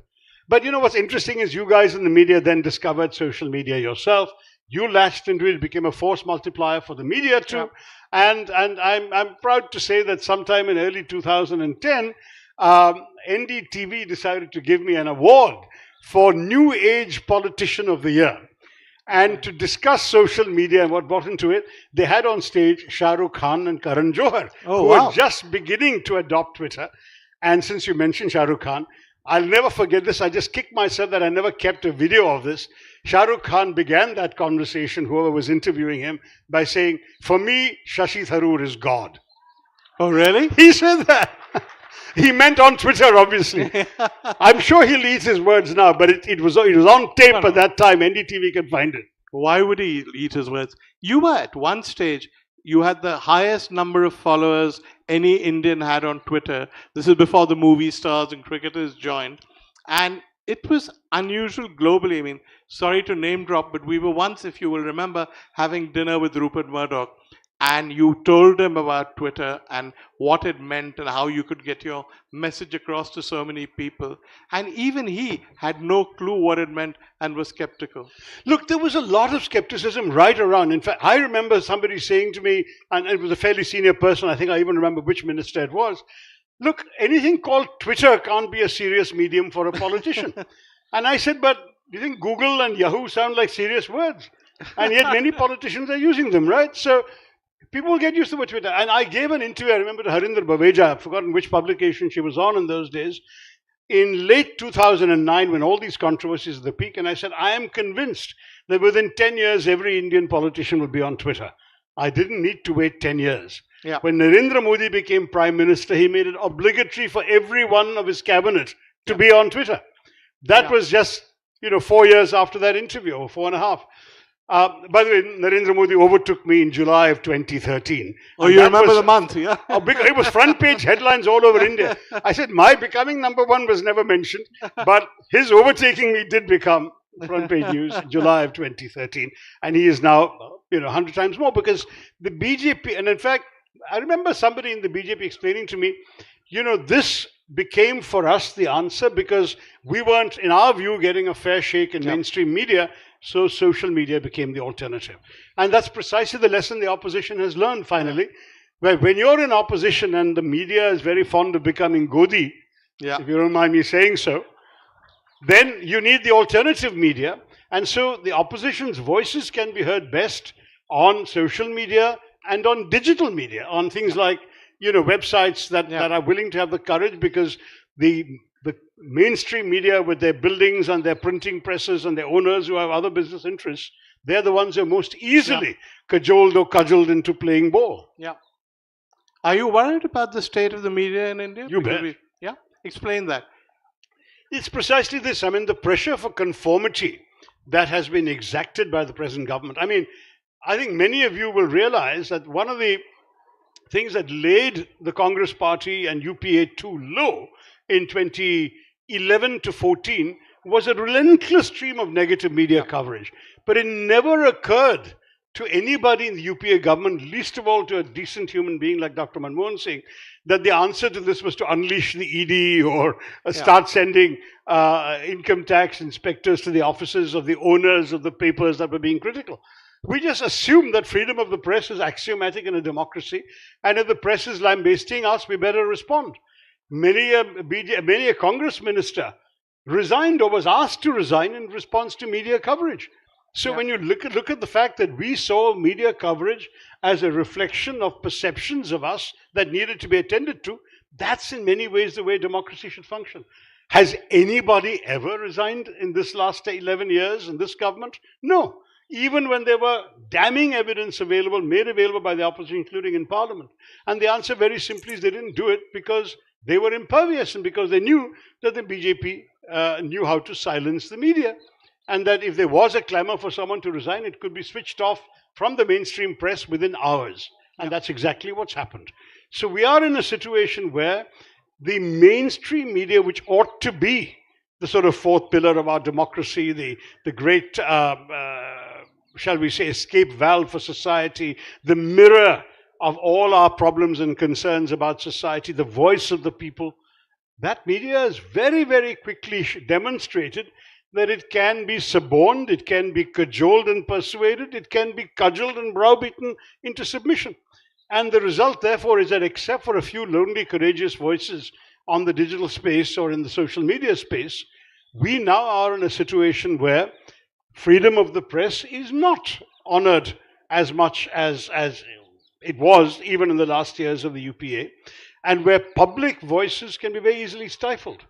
But you know what's interesting is you guys in the media then discovered social media yourself. You latched into it, became a force multiplier for the media too. Yeah. And I'm proud to say that sometime in early 2010, NDTV decided to give me an award for New Age Politician of the Year. And to discuss social media and what brought into it, they had on stage Shah Rukh Khan and Karan Johar, who were just beginning to adopt Twitter. And since you mentioned Shah Rukh Khan, I'll never forget this. I just kicked myself that I never kept a video of this. Shah Rukh Khan began that conversation, whoever was interviewing him, by saying, for me, Shashi Tharoor is God. Oh, really? He said that. He meant on Twitter, obviously. I'm sure he'll eat his words now, but it was on tape at that time. NDTV can find it. Why would he eat his words? You were at one stage, you had the highest number of followers any Indian had on Twitter. This is before the movie stars and cricketers joined. And it was unusual globally. I mean, sorry to name drop, but we were once, if you will remember, having dinner with Rupert Murdoch. And you told him about Twitter and what it meant and how you could get your message across to so many people. And even he had no clue what it meant and was skeptical. Look, there was a lot of skepticism right around. In fact, I remember somebody saying to me, and it was a fairly senior person, I think I even remember which minister it was, look, anything called Twitter can't be a serious medium for a politician. And I said, but do you think Google and Yahoo sound like serious words? And yet many politicians are using them, right? So People will get used to Twitter. And I gave an interview, I remember, to Harinder Baveja, I've forgotten which publication she was on in those days, in late 2009, when all these controversies at the peak, and I said, I am convinced that within 10 years, every Indian politician will be on Twitter. I didn't need to wait 10 years. Yeah. When Narendra Modi became Prime Minister, he made it obligatory for every one of his cabinet to be on Twitter. That was just, 4 years after that interview, or 4.5. By the way, Narendra Modi overtook me in July of 2013. Oh, you remember the month, yeah? It was front page headlines all over India. I said, my becoming number one was never mentioned, but his overtaking me did become front page news in July of 2013. And he is now, 100 times more, because the BJP, and in fact, I remember somebody in the BJP explaining to me, this became for us the answer because we weren't, in our view, getting a fair shake in mainstream media. So social media became the alternative. And that's precisely the lesson the opposition has learned finally, where when you're in opposition and the media is very fond of becoming Godi, if you don't mind me saying so, then you need the alternative media. And so the opposition's voices can be heard best on social media and on digital media, on things like, websites that are willing to have the courage, because the mainstream media with their buildings and their printing presses and their owners who have other business interests, they're the ones who are most easily cajoled or cudgeled into playing ball. Yeah. Are you worried about the state of the media in India? You bet. Explain that. It's precisely this. I mean, the pressure for conformity that has been exacted by the present government. I mean, I think many of you will realize that one of the things that laid the Congress party and UPA too low in 2011 to 14 was a relentless stream of negative media coverage. But it never occurred to anybody in the UPA government, least of all to a decent human being like Dr. Manmohan Singh, that the answer to this was to unleash the ED or start sending income tax inspectors to the offices of the owners of the papers that were being critical. We just assume that freedom of the press is axiomatic in a democracy, and if the press is lambasting us, we better respond. Many a Congress minister resigned or was asked to resign in response to media coverage. So when you look at the fact that we saw media coverage as a reflection of perceptions of us that needed to be attended to, that's in many ways the way democracy should function. Has anybody ever resigned in this last 11 years in this government? No. Even when there were damning evidence available, made available by the opposition, including in Parliament. And the answer very simply is they didn't do it because they were impervious and because they knew that the BJP knew how to silence the media. And that if there was a clamor for someone to resign, it could be switched off from the mainstream press within hours. And that's exactly what's happened. So we are in a situation where the mainstream media, which ought to be the sort of fourth pillar of our democracy, the great, shall we say, escape valve for society, the mirror of all our problems and concerns about society, the voice of the people, that media has very, very quickly demonstrated that it can be suborned, it can be cajoled and persuaded, it can be cudgeled and browbeaten into submission. And the result, therefore, is that except for a few lonely, courageous voices on the digital space or in the social media space, we now are in a situation where freedom of the press is not honored as much as it was even in the last years of the UPA, and where public voices can be very easily stifled.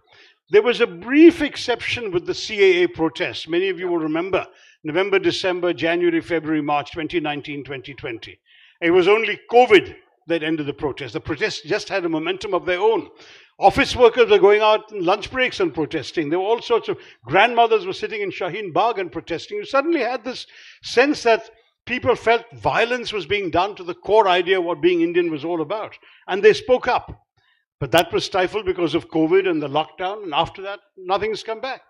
There was a brief exception with the CAA protests. Many of you will remember November, December, January, February, March 2019, 2020. It was only COVID that ended the protest. The protests just had a momentum of their own. Office workers were going out in lunch breaks and protesting. There were all sorts of grandmothers were sitting in Shaheen Bagh and protesting. You suddenly had this sense that people felt violence was being done to the core idea of what being Indian was all about. And they spoke up. But that was stifled because of COVID and the lockdown. And after that, nothing's come back.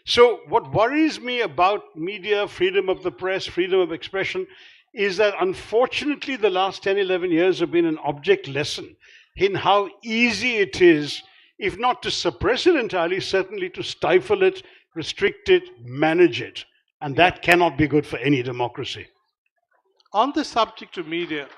So what worries me about media, freedom of the press, freedom of expression, is that unfortunately the last 10, 11 years have been an object lesson in how easy it is, if not to suppress it entirely, certainly to stifle it, restrict it, manage it. And that cannot be good for any democracy. On the subject of media,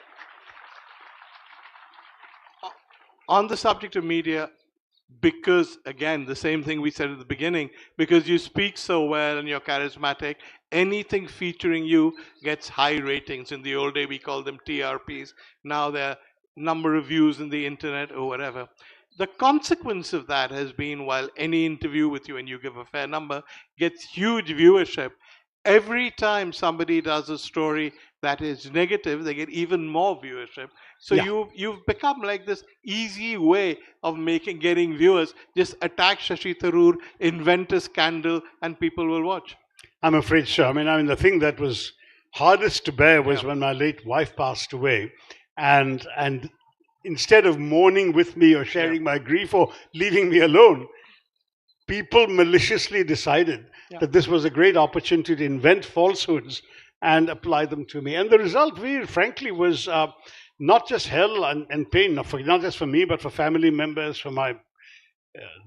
because, again, the same thing we said at the beginning, because you speak so well and you're charismatic, anything featuring you gets high ratings. In the old day, we called them TRPs. Now they're number of views in the internet or whatever. The consequence of that has been, while any interview with you and you give a fair number gets huge viewership, every time somebody does a story that is negative, they get even more viewership. So you've become like this easy way of getting viewers. Just attack Shashi Tharoor, invent a scandal, and people will watch. I'm afraid so. I mean, the thing that was hardest to bear was when my late wife passed away, and instead of mourning with me or sharing my grief or leaving me alone, people maliciously decided that this was a great opportunity to invent falsehoods and apply them to me. And the result, frankly, was not just hell and pain, not just for me, but for family members, for my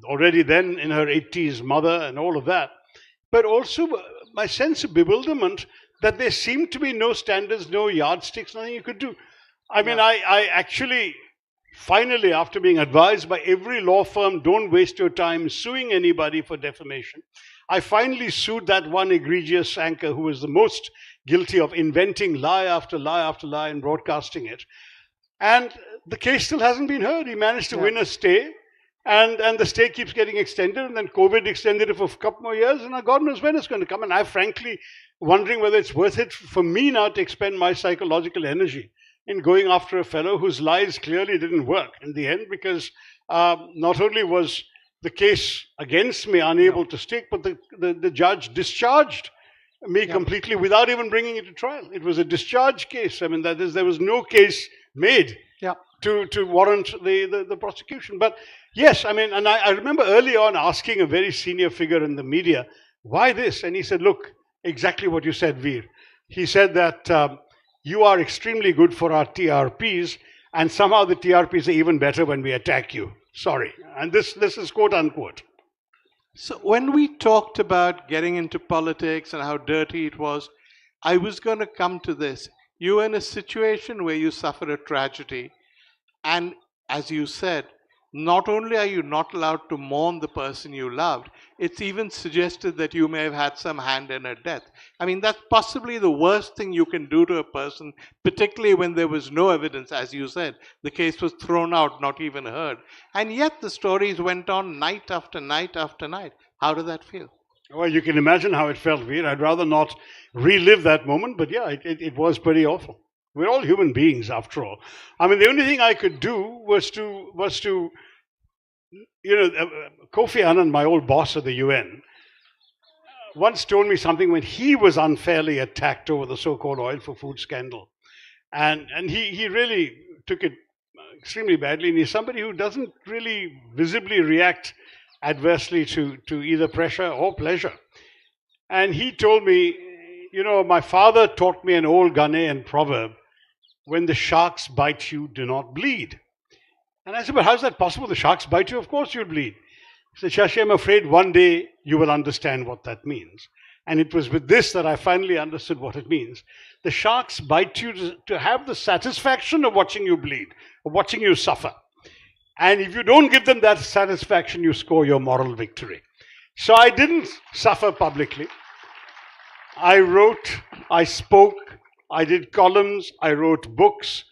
already then in her 80s mother and all of that. But also my sense of bewilderment that there seemed to be no standards, no yardsticks, nothing you could do. I mean, I actually, finally, after being advised by every law firm, don't waste your time suing anybody for defamation, I finally sued that one egregious anchor who was the most guilty of inventing lie after lie after lie and broadcasting it. And the case still hasn't been heard. He managed to win a stay, and the stay keeps getting extended, and then COVID extended it for a couple more years, and God knows when it's going to come. And I'm frankly wondering whether it's worth it for me now to expend my psychological energy in going after a fellow whose lies clearly didn't work in the end, because not only was the case against me unable to stick, but the judge discharged me completely without even bringing it to trial. It was a discharge case. I mean, that is, there was no case made to warrant the prosecution. But yes, I mean, and I remember early on asking a very senior figure in the media, why this? And he said, look, exactly what you said, Veer. He said that you are extremely good for our TRPs, and somehow the TRPs are even better when we attack you. Sorry. And this is quote unquote. So when we talked about getting into politics and how dirty it was, I was going to come to this. You're in a situation where you suffer a tragedy, and as you said, not only are you not allowed to mourn the person you loved, it's even suggested that you may have had some hand in her death. I mean, that's possibly the worst thing you can do to a person, particularly when there was no evidence, as you said. The case was thrown out, not even heard. And yet the stories went on night after night after night. How did that feel? Well, you can imagine how it felt, Veer. I'd rather not relive that moment, but yeah, it was pretty awful. We're all human beings, after all. I mean, the only thing I could do was to Kofi Annan, my old boss at the UN, once told me something when he was unfairly attacked over the so-called oil for food scandal. And he really took it extremely badly. And he's somebody who doesn't really visibly react adversely to either pressure or pleasure. And he told me, my father taught me an old Ghanaian proverb, when the sharks bite you, do not bleed. And I said, but how's that possible? The sharks bite you, of course you'll bleed. He said, Shashi, I'm afraid one day you will understand what that means. And it was with this that I finally understood what it means. The sharks bite you to have the satisfaction of watching you bleed, of watching you suffer. And if you don't give them that satisfaction, you score your moral victory. So I didn't suffer publicly. I wrote, I spoke, I did columns, I wrote books.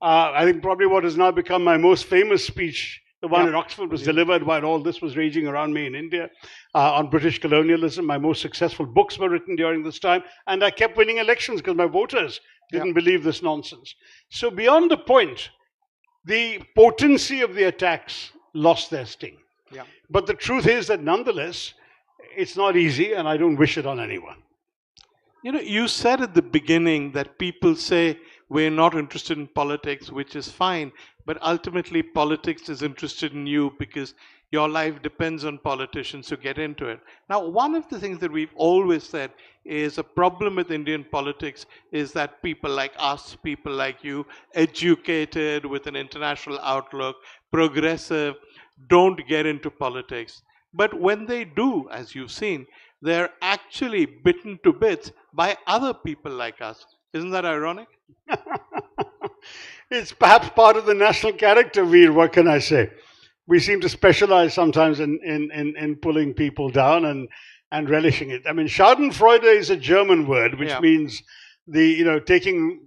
I think probably what has now become my most famous speech, the one at Oxford, was delivered while all this was raging around me in India on British colonialism. My most successful books were written during this time, and I kept winning elections because my voters didn't believe this nonsense. So beyond the point, the potency of the attacks lost their sting. But the truth is that nonetheless, it's not easy, and I don't wish it on anyone. You said at the beginning that people say we're not interested in politics, which is fine, but ultimately politics is interested in you because your life depends on politicians, so get into it. Now, one of the things that we've always said is a problem with Indian politics is that people like us, people like you, educated with an international outlook, progressive, don't get into politics. But when they do, as you've seen, they're actually bitten to bits by other people like us. Isn't that ironic? It's perhaps part of the national character, Veer, what can I say? we seem to specialize sometimes in pulling people down and relishing it. I mean, Schadenfreude is a German word, which means taking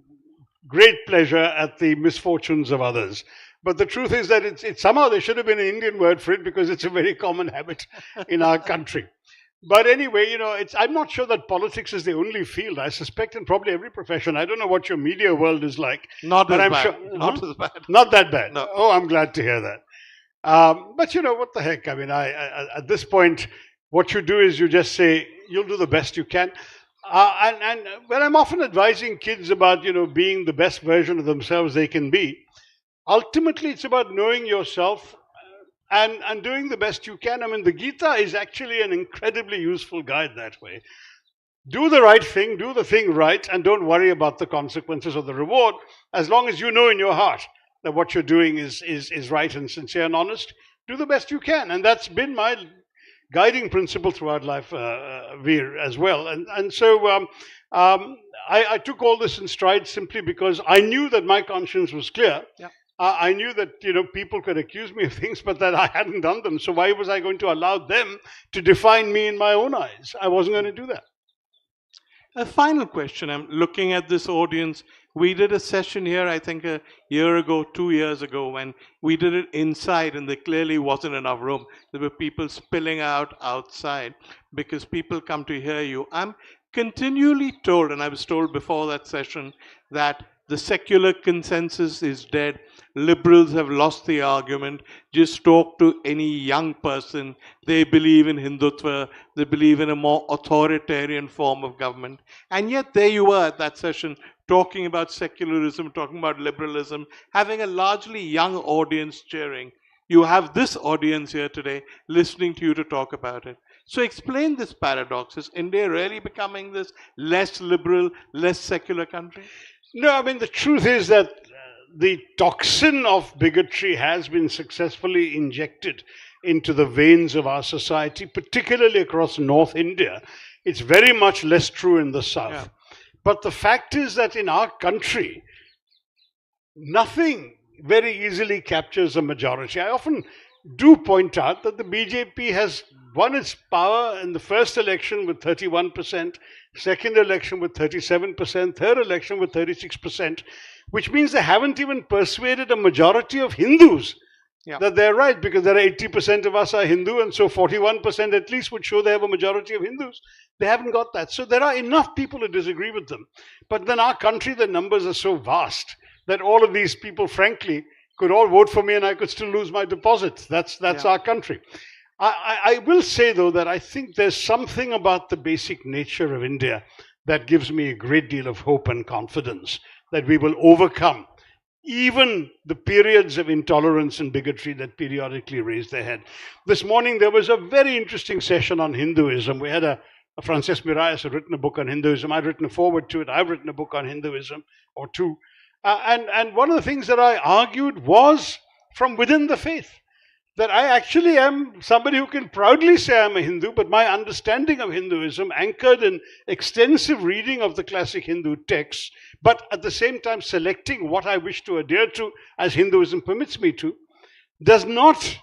great pleasure at the misfortunes of others. But the truth is that it's somehow there should have been an Indian word for it, because it's a very common habit in our country. But anyway, I'm not sure that politics is the only field. I suspect in probably every profession. I don't know what your media world is like. Not as I'm bad. Sure, not as bad. Not that bad. No. Oh, I'm glad to hear that. But what the heck? I mean, I at this point, what you do is you just say, you'll do the best you can. And when I'm often advising kids about, being the best version of themselves they can be, ultimately it's about knowing yourself and doing the best you can. I mean, the Gita is actually an incredibly useful guide that way. Do the right thing, do the thing right, and don't worry about the consequences or the reward, as long as you know in your heart that what you're doing is right and sincere and honest. Do the best you can. And that's been my guiding principle throughout life, Veer, as well. And so I took all this in stride simply because I knew that my conscience was clear. Yeah. I knew that people could accuse me of things, but that I hadn't done them. So why was I going to allow them to define me in my own eyes? I wasn't going to do that. A final question. I'm looking at this audience. We did a session here, I think a year ago, 2 years ago, when we did it inside, and there clearly wasn't enough room. There were people spilling out outside because people come to hear you. I'm continually told, and I was told before that session, that the secular consensus is dead. Liberals have lost the argument. Just talk to any young person. They believe in Hindutva. They believe in a more authoritarian form of government. And yet there you were at that session talking about secularism, talking about liberalism, having a largely young audience cheering. You have this audience here today listening to you to talk about it. So explain this paradox. Is India really becoming this less liberal, less secular country? No, I mean, the truth is that the toxin of bigotry has been successfully injected into the veins of our society, particularly across North India. It's very much less true in the South. Yeah. But the fact is that in our country, nothing very easily captures a majority. I often do point out that the BJP has won its power in the first election with 31%, second election with 37%, third election with 36%, which means they haven't even persuaded a majority of Hindus that they're right, because there are 80% of us are Hindu, and so 41% at least would show they have a majority of Hindus. They haven't got that. So there are enough people who disagree with them. But then our country, the numbers are so vast that all of these people, frankly, could all vote for me and I could still lose my deposits. That's our country. I will say, though, that I think there's something about the basic nature of India that gives me a great deal of hope and confidence that we will overcome even the periods of intolerance and bigotry that periodically raise their head. This morning, there was a very interesting session on Hinduism. We had Frances Miralles had written a book on Hinduism. I'd written a foreword to it. I've written a book on Hinduism, or two. And one of the things that I argued was from within the faith, that I actually am somebody who can proudly say I'm a Hindu, but my understanding of Hinduism, anchored in extensive reading of the classic Hindu texts, but at the same time selecting what I wish to adhere to as Hinduism permits me to, does not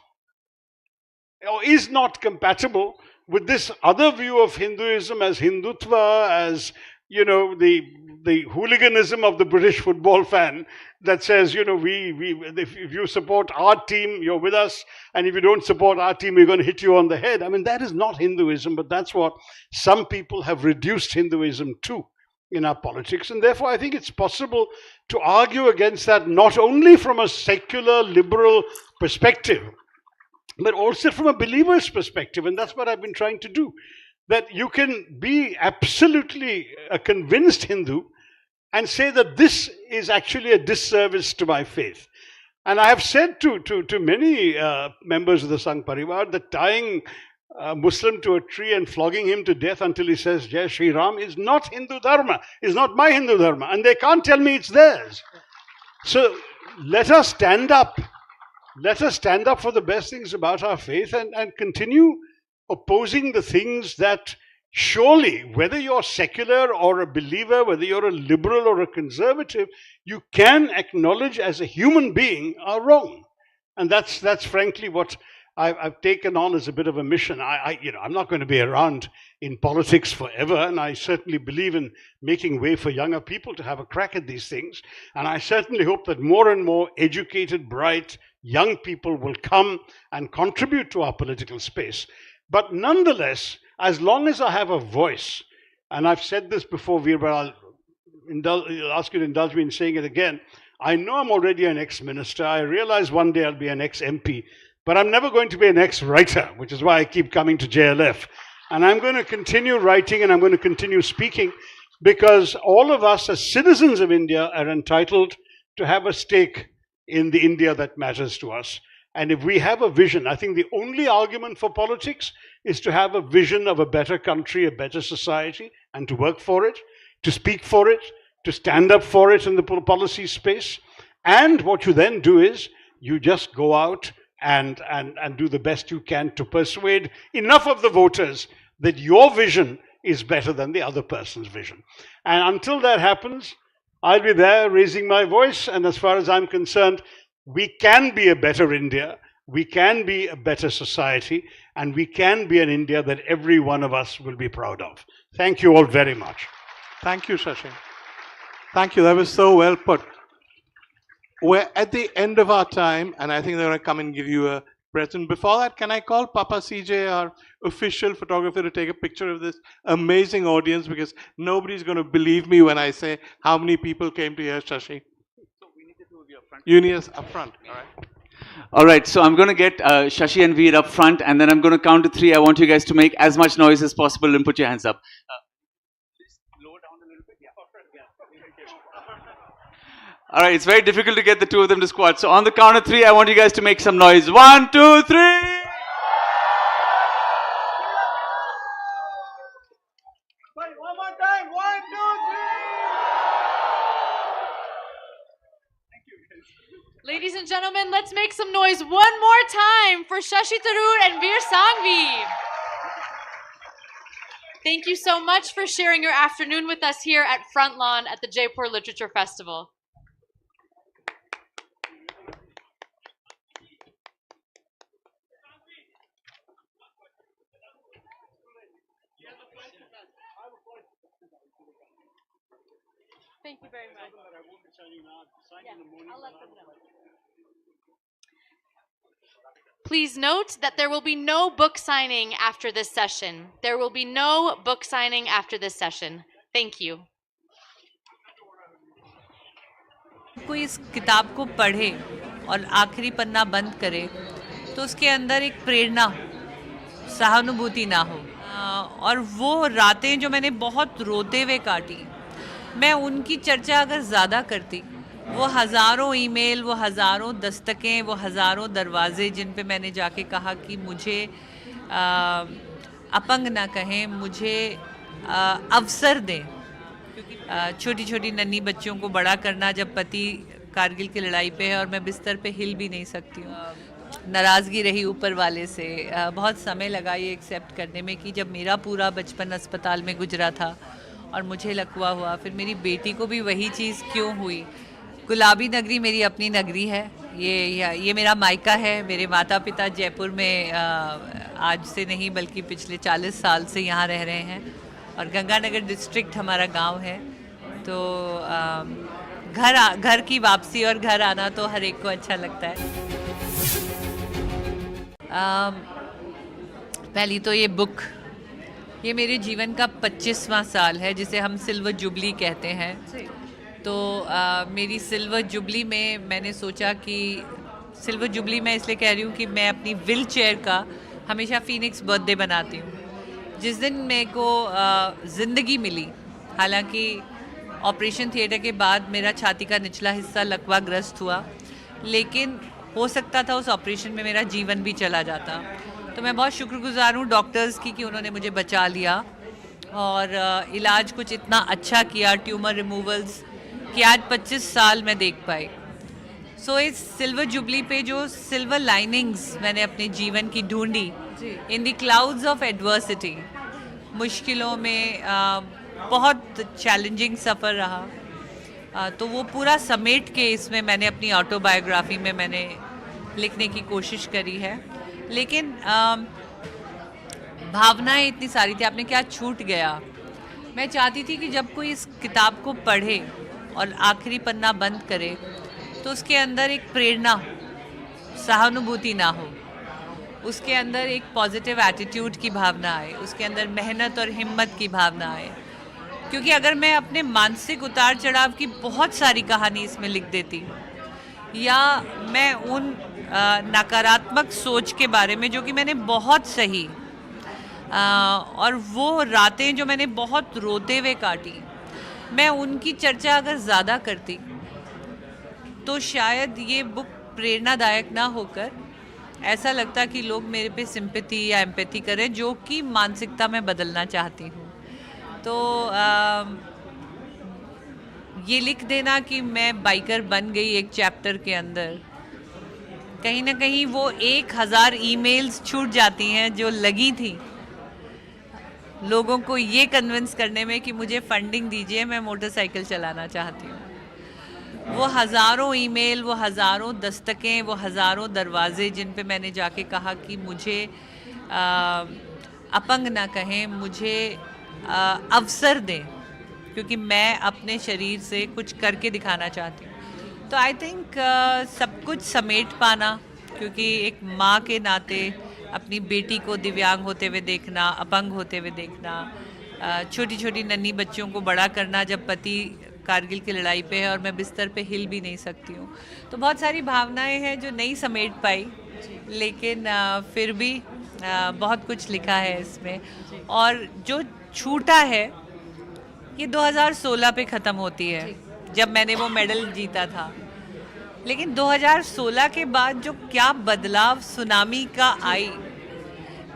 or is not compatible with this other view of Hinduism as Hindutva, as the hooliganism of the British football fan that says, if you support our team, you're with us, and if you don't support our team, we're going to hit you on the head. I mean, that is not Hinduism, but that's what some people have reduced Hinduism to in our politics. And therefore, I think it's possible to argue against that not only from a secular, liberal perspective, but also from a believer's perspective. And that's what I've been trying to do. That you can be absolutely a convinced Hindu and say that this is actually a disservice to my faith. And I have said to many members of the Sangh Parivar that tying a Muslim to a tree and flogging him to death until he says Jai Shri Ram is not Hindu Dharma, is not my Hindu Dharma, and they can't tell me it's theirs. So let us stand up. Let us stand up for the best things about our faith and continue opposing the things that surely, whether you're secular or a believer, whether you're a liberal or a conservative, you can acknowledge as a human being are wrong. And that's frankly what I've taken on as a bit of a mission. I'm not going to be around in politics forever, and I certainly believe in making way for younger people to have a crack at these things. And I certainly hope that more and more educated, bright, young people will come and contribute to our political space. But nonetheless, as long as I have a voice, and I've said this before, Veer, but I'll ask you to indulge me in saying it again. I know I'm already an ex-minister. I realize one day I'll be an ex-MP, but I'm never going to be an ex-writer, which is why I keep coming to JLF. And I'm going to continue writing and I'm going to continue speaking, because all of us as citizens of India are entitled to have a stake in the India that matters to us. And if we have a vision, I think the only argument for politics is to have a vision of a better country, a better society, and to work for it, to speak for it, to stand up for it in the policy space. And what you then do is you just go out and do the best you can to persuade enough of the voters that your vision is better than the other person's vision. And until that happens, I'll be there raising my voice. And as far as I'm concerned, we can be a better India, we can be a better society, and we can be an India that every one of us will be proud of. Thank you all very much. Thank you, Shashi. Thank you. That was so well put. We're at the end of our time, and I think they're going to come and give you a present. Before that, can I call Papa CJ, our official photographer, to take a picture of this amazing audience, because nobody's going to believe me when I say how many people came to hear Shashi. So we need the two of you up front. You need us up front. All right. All right, so I'm going to get Shashi and Veer up front, and then I'm going to count to 3. I want you guys to make as much noise as possible and put your hands up. Lower down a little bit. Yeah. All right, it's very difficult to get the two of them to squat. So on the count of 3, I want you guys to make some noise. 1, 2, 3. One more time. 1, 2, 3. Ladies and gentlemen, let's make some noise one more time for Shashi Tharoor and Veer Sanghvi. Thank you so much for sharing your afternoon with us here at Front Lawn at the Jaipur Literature Festival. Thank you very much. Yeah, I'll let them know. Please note that there will be no book signing after this session. There will be no book signing after this session. Thank you. कोई इस किताब को पढ़े और आखिरी पन्ना बंद करे तो उसके अंदर एक प्रेरणा, सहानुभूति ना हो, और वो रातें जो मैंने बहुत रोते हुए काटी, मैं उनकी चर्चा अगर ज़्यादा करती, वो हज़ारों ईमेल, वो हज़ारों दस्तकें, वो हज़ारों दरवाजे जिन पे मैंने जाके कहा कि मुझे अपंग ना कहें, मुझे अवसर दें, क्योंकि छोटी छोटी नन्ही बच्चियों को बड़ा करना जब पति कारगिल की लड़ाई पे है और मैं बिस्तर पे हिल भी नहीं सकती हूँ। नाराज़गी रही ऊपर वाले से, बहुत समय लगा ये एक्सेप्ट करने में कि जब मेरा पूरा बचपन अस्पताल में गुजरा था और मुझे लकवा हुआ, फिर मेरी बेटी को भी वही चीज़ क्यों हुई। गुलाबी नगरी मेरी अपनी नगरी है, ये मेरा मायका है। मेरे माता पिता जयपुर में आज से नहीं बल्कि पिछले 40 साल से यहाँ रह रहे हैं और गंगानगर डिस्ट्रिक्ट हमारा गांव है। तो घर की वापसी और घर आना तो हर एक को अच्छा लगता है। पहली तो ये बुक, ये मेरे जीवन का 25वां साल है जिसे हम सिल्वर जुबली कहते हैं। तो मेरी सिल्वर जुबली में मैंने सोचा कि सिल्वर जुबली मैं इसलिए कह रही हूँ कि मैं अपनी व्हील चेयर का हमेशा फीनिक्स बर्थडे बनाती हूँ। जिस दिन मेरे को ज़िंदगी मिली, हालांकि ऑपरेशन थिएटर के बाद मेरा छाती का निचला हिस्सा लकवाग्रस्त हुआ, लेकिन हो सकता था उस ऑपरेशन में मेरा जीवन भी चला जाता। तो मैं बहुत शुक्रगुजार हूँ डॉक्टर्स की कि उन्होंने मुझे बचा लिया और इलाज कुछ इतना अच्छा किया, ट्यूमर रिमूवल्स, कि आज 25 साल मैं देख पाई। सो इस सिल्वर जुबली पे जो सिल्वर लाइनिंग्स मैंने अपने जीवन की ढूंढी, in the clouds of adversity, मुश्किलों में बहुत चैलेंजिंग सफ़र रहा, तो वो पूरा समेट के इसमें मैंने अपनी ऑटोबायोग्राफी में मैंने लिखने की कोशिश करी है, लेकिन भावनाएं इतनी सारी थी, आपने क्या छूट गया। मैं चाहती थी कि जब कोई इस किताब को पढ़े और आखिरी पन्ना बंद करे तो उसके अंदर एक प्रेरणा, सहानुभूति ना हो, उसके अंदर एक पॉजिटिव एटीट्यूड की भावना आए, उसके अंदर मेहनत और हिम्मत की भावना आए। क्योंकि अगर मैं अपने मानसिक उतार चढ़ाव की बहुत सारी कहानी इसमें लिख देती, या मैं उन नकारात्मक सोच के बारे में जो कि मैंने बहुत सही, और वो रातें जो मैंने बहुत रोते हुए काटी, मैं उनकी चर्चा अगर ज़्यादा करती तो शायद ये बुक प्रेरणादायक ना होकर ऐसा लगता कि लोग मेरे पे सिंपैथी या एम्पैथी करें, जो कि मानसिकता मैं बदलना चाहती हूँ। तो ये लिख देना कि मैं बाइकर बन गई एक चैप्टर के अंदर, कहीं ना कहीं वो 1000 ईमेल्स छूट जाती हैं जो लगी थी लोगों को ये कन्विंस करने में कि मुझे फंडिंग दीजिए, मैं मोटरसाइकिल चलाना चाहती हूँ। वो हज़ारों ईमेल, वो हज़ारों दस्तकें, वो हज़ारों दरवाजे जिन पे मैंने जाके कहा कि मुझे अपंग ना कहें, मुझे अवसर दें, क्योंकि मैं अपने शरीर से कुछ करके दिखाना चाहती हूँ। तो आई थिंक सब कुछ समेट पाना, क्योंकि एक माँ के नाते अपनी बेटी को दिव्यांग होते हुए देखना, अपंग होते हुए देखना, छोटी छोटी नन्ही बच्चियों को बड़ा करना जब पति कारगिल की लड़ाई पे है और मैं बिस्तर पे हिल भी नहीं सकती हूँ। तो बहुत सारी भावनाएं हैं जो नहीं समेट पाई, लेकिन फिर भी बहुत कुछ लिखा है इसमें। और जो छूटा है ये 2016 पे ख़त्म होती है, जब मैंने वो मेडल जीता था। लेकिन 2016 के बाद जो क्या बदलाव सुनामी का आई,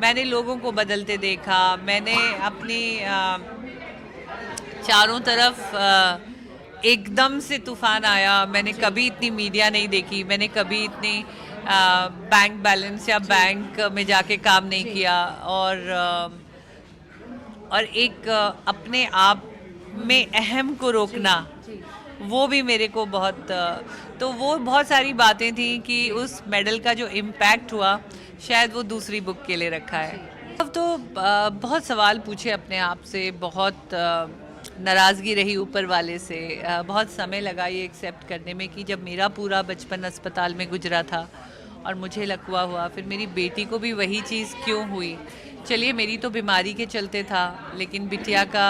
मैंने लोगों को बदलते देखा, मैंने अपनी चारों तरफ एकदम से तूफान आया। मैंने कभी इतनी मीडिया नहीं देखी, मैंने कभी इतनी बैंक बैलेंस या बैंक में जाके काम नहीं किया, और एक अपने आप में अहम को रोकना, वो भी मेरे को बहुत, तो वो बहुत सारी बातें थी कि उस मेडल का जो इम्पैक्ट हुआ शायद वो दूसरी बुक के लिए रखा है। अब तो बहुत सवाल पूछे अपने आप से, बहुत नाराज़गी रही ऊपर वाले से, बहुत समय लगा ये एक्सेप्ट करने में कि जब मेरा पूरा बचपन अस्पताल में गुजरा था और मुझे लकवा हुआ, फिर मेरी बेटी को भी वही चीज़ क्यों हुई। चलिए मेरी तो बीमारी के चलते था, लेकिन बिटिया का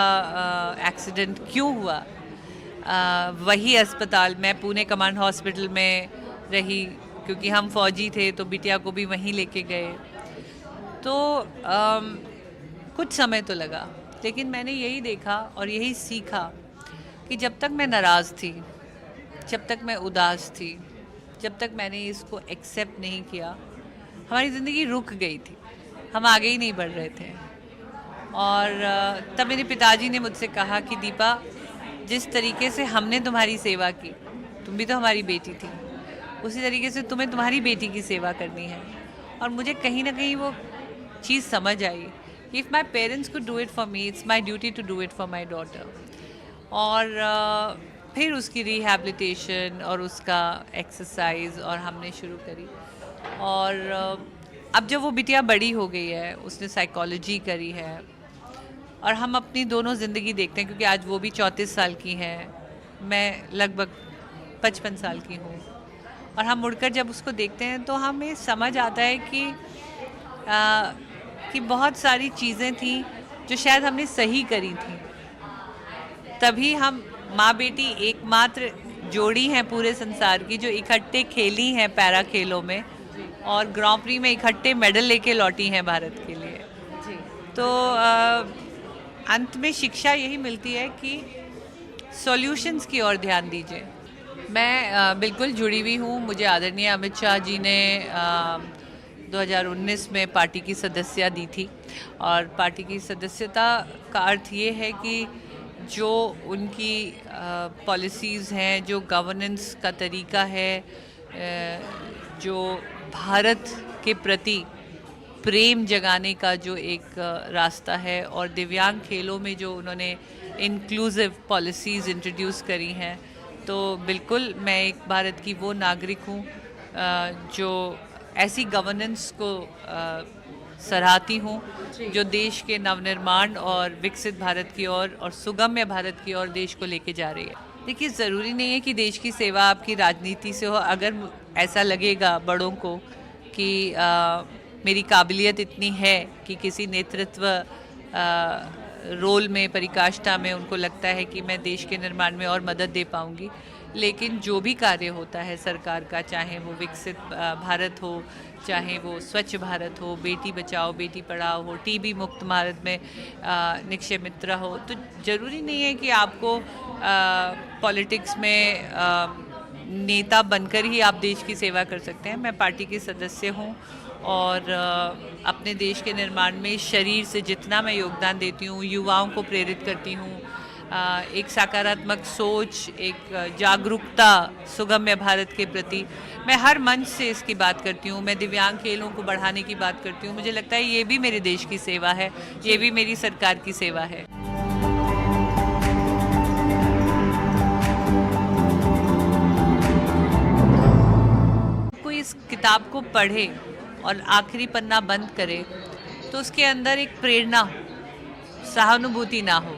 एक्सीडेंट क्यों हुआ वही अस्पताल। मैं पुणे कमांड हॉस्पिटल में रही क्योंकि हम फौजी थे, तो बिटिया को भी वहीं लेके गए। तो कुछ समय तो लगा, लेकिन मैंने यही देखा और यही सीखा कि जब तक मैं नाराज़ थी, जब तक मैं उदास थी, जब तक मैंने इसको एक्सेप्ट नहीं किया, हमारी ज़िंदगी रुक गई थी, हम आगे ही नहीं बढ़ रहे थे। और तब मेरे पिताजी ने मुझसे कहा कि दीपा, जिस तरीके से हमने तुम्हारी सेवा की, तुम भी तो हमारी बेटी थी, उसी तरीके से तुम्हें तुम्हारी बेटी की सेवा करनी है। और मुझे कहीं ना कहीं वो चीज़ समझ आई, if my parents could do it for me, it's my duty to do it for my daughter. और फिर उसकी रिहैबिलिटेशन और उसका एक्सरसाइज और हमने शुरू करी। और अब जब वो बिटिया बड़ी हो गई है, उसने साइकोलॉजी करी है, और हम अपनी दोनों ज़िंदगी देखते हैं, क्योंकि आज वो भी 34 साल की हैं, मैं लगभग 55 साल की हूँ, और हम मुड़कर जब उसको देखते हैं तो हमें समझ आता है कि बहुत सारी चीज़ें थी जो शायद हमने सही करी थी। तभी हम माँ बेटी एकमात्र जोड़ी हैं पूरे संसार की जो इकट्ठे खेली हैं पैरा खेलों में, और ग्रां प्री में इकट्ठे मेडल लेके लौटी हैं भारत के लिए। तो अंत में शिक्षा यही मिलती है कि सॉल्यूशंस की ओर ध्यान दीजिए। मैं बिल्कुल जुड़ी हुई हूँ। मुझे आदरणीय अमित शाह जी ने 2019 में पार्टी की सदस्यता दी थी, और पार्टी की सदस्यता का अर्थ ये है कि जो उनकी पॉलिसीज़ हैं, जो गवर्नेंस का तरीका है, जो भारत के प्रति प्रेम जगाने का जो एक रास्ता है, और दिव्यांग खेलों में जो उन्होंने इंक्लूसिव पॉलिसीज़ इंट्रोड्यूस करी हैं, तो बिल्कुल मैं एक भारत की वो नागरिक हूँ जो ऐसी गवर्नेंस को सराहती हूँ जो देश के नवनिर्माण और विकसित भारत की ओर और सुगम्य भारत की ओर देश को लेके जा रही है। देखिए, ज़रूरी नहीं है कि देश की सेवा आपकी राजनीति से हो। अगर ऐसा लगेगा बड़ों को कि मेरी काबिलियत इतनी है कि किसी नेतृत्व रोल में, परिकाष्ठा में उनको लगता है कि मैं देश के निर्माण में और मदद दे पाऊंगी, लेकिन जो भी कार्य होता है सरकार का, चाहे वो विकसित भारत हो, चाहे वो स्वच्छ भारत हो, बेटी बचाओ बेटी पढ़ाओ हो, टीबी मुक्त भारत में निक्षय मित्र हो, तो ज़रूरी नहीं है कि आपको पॉलिटिक्स में नेता बनकर ही आप देश की सेवा कर सकते हैं। मैं पार्टी के सदस्य हूँ और अपने देश के निर्माण में शरीर से जितना मैं योगदान देती हूँ, युवाओं को प्रेरित करती हूँ, एक सकारात्मक सोच, एक जागरूकता सुगम्य भारत के प्रति, मैं हर मंच से इसकी बात करती हूँ। मैं दिव्यांग खेलों को बढ़ाने की बात करती हूँ। मुझे लगता है ये भी मेरे देश की सेवा है, ये भी मेरी सरकार की सेवा है। कोई इस किताब को पढ़े और आखिरी पन्ना बंद करे तो उसके अंदर एक प्रेरणा, सहानुभूति ना हो,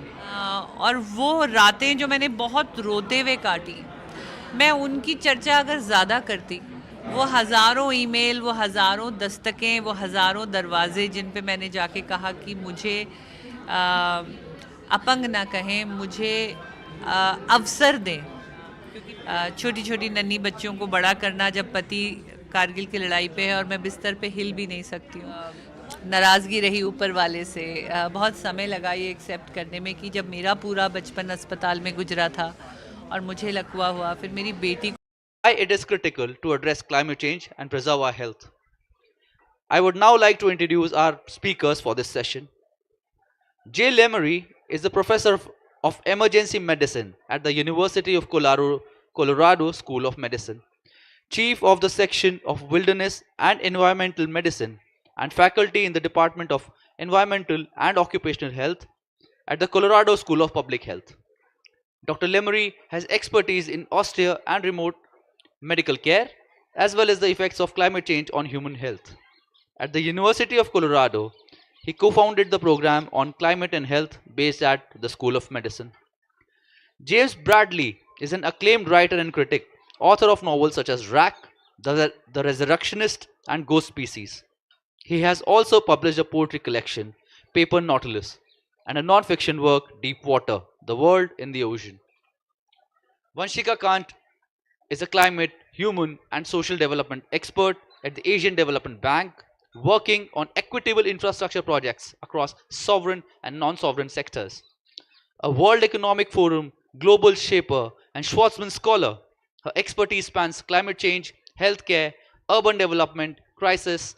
और वो रातें जो मैंने बहुत रोते हुए काटी, मैं उनकी चर्चा अगर ज़्यादा करती, वो हज़ारों ईमेल, वो हज़ारों दस्तकें, वो हज़ारों दरवाजे जिन पे मैंने जाके कहा कि मुझे अपंग ना कहें, मुझे अवसर दें, क्योंकि छोटी छोटी नन्ही बच्चियों को बड़ा करना जब पति कारगिल की लड़ाई पे है और मैं बिस्तर पे हिल भी नहीं सकती हूँ, नाराज़गी रही ऊपर वाले से। बहुत समय लगा ये एक्सेप्ट करने में कि जब मेरा पूरा बचपन अस्पताल में गुजरा था और मुझे लकवा हुआ, फिर मेरी बेटी को। Why it is critical to address climate change and preserve our health. I would now like to introduce our speakers for this session. Jay Lemery is the professor of emergency medicine at the University of Colorado School of Medicine, chief of the section of wilderness and environmental medicine, and faculty in the Department of Environmental and Occupational Health at the Colorado School of Public Health. Dr. Lemery has expertise in austere and remote medical care, as well as the effects of climate change on human health. At the University of Colorado, he co-founded the program on climate and health based at the School of Medicine. James Bradley is an acclaimed writer and critic, author of novels such as Rack, The Resurrectionist, and Ghost Species. He has also published a poetry collection, Paper Nautilus, and a non-fiction work, Deep Water, The World in the Ocean. Vanshika Kant is a climate, human, and social development expert at the Asian Development Bank, working on equitable infrastructure projects across sovereign and non-sovereign sectors. A World Economic Forum global shaper and Schwarzman scholar, her expertise spans climate change, healthcare, urban development, crisis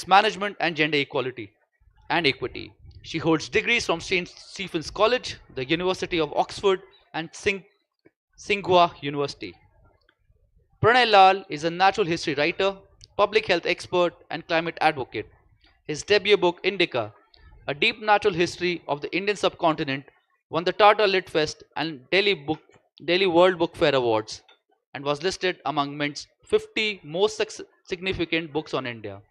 management, and gender equality and equity. She holds degrees from St. Stephen's College, the University of Oxford, and Tsinghua University. Pranay Lal is a natural history writer, public health expert, and climate advocate. His debut book, Indica, A Deep Natural History of the Indian Subcontinent, won the Tata Lit Fest and Delhi World Book Fair Awards, and was listed among Mint's 50 most significant books on India.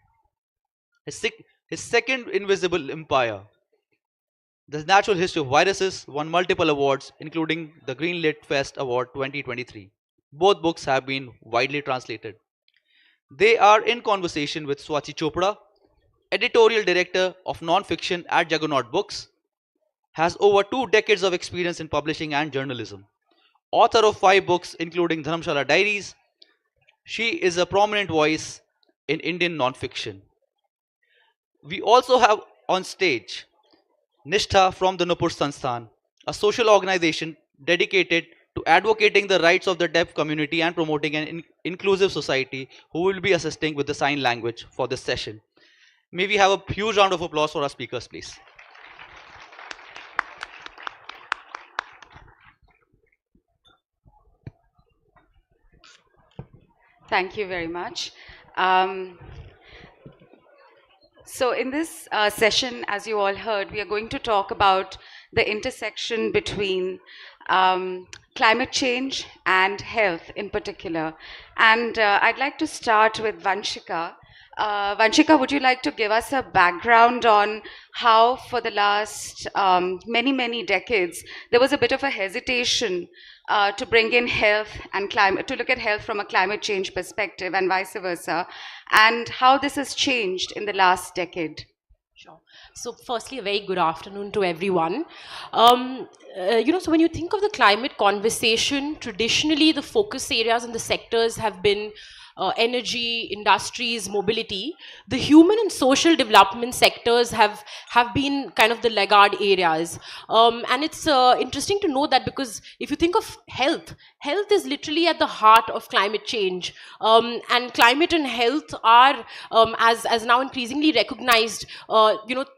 His second, Invisible Empire, The Natural History of Viruses, won multiple awards, including the Green Lit Fest Award 2023. Both books have been widely translated. They are in conversation with Swati Chopra, editorial director of non-fiction at Juggernaut Books, has over 2 decades of experience in publishing and journalism. Author of 5 books, including Dharamshala Diaries, she is a prominent voice in Indian non-fiction. We also have on stage Nishtha from the Nupur Sansthan, a social organization dedicated to advocating the rights of the deaf community and promoting an inclusive society, who will be assisting with the sign language for this session. May we have a huge round of applause for our speakers, please. Thank you very much. So in this session, as you all heard, we are going to talk about the intersection between climate change and health in particular. And I'd like to start with Vanshika. Vanshika, would you like to give us a background on how for the last many decades, there was a bit of a hesitation to bring in health and climate, to look at health from a climate change perspective and vice versa, and how this has changed in the last decade? Sure. So firstly, a very good afternoon to everyone. So when you think of the climate conversation, traditionally the focus areas and the sectors have been energy, industries, mobility. The human and social development sectors have been kind of the laggard areas. And it's interesting to know that, because if you think of health is literally at the heart of climate change. And climate and health are, as now increasingly recognized,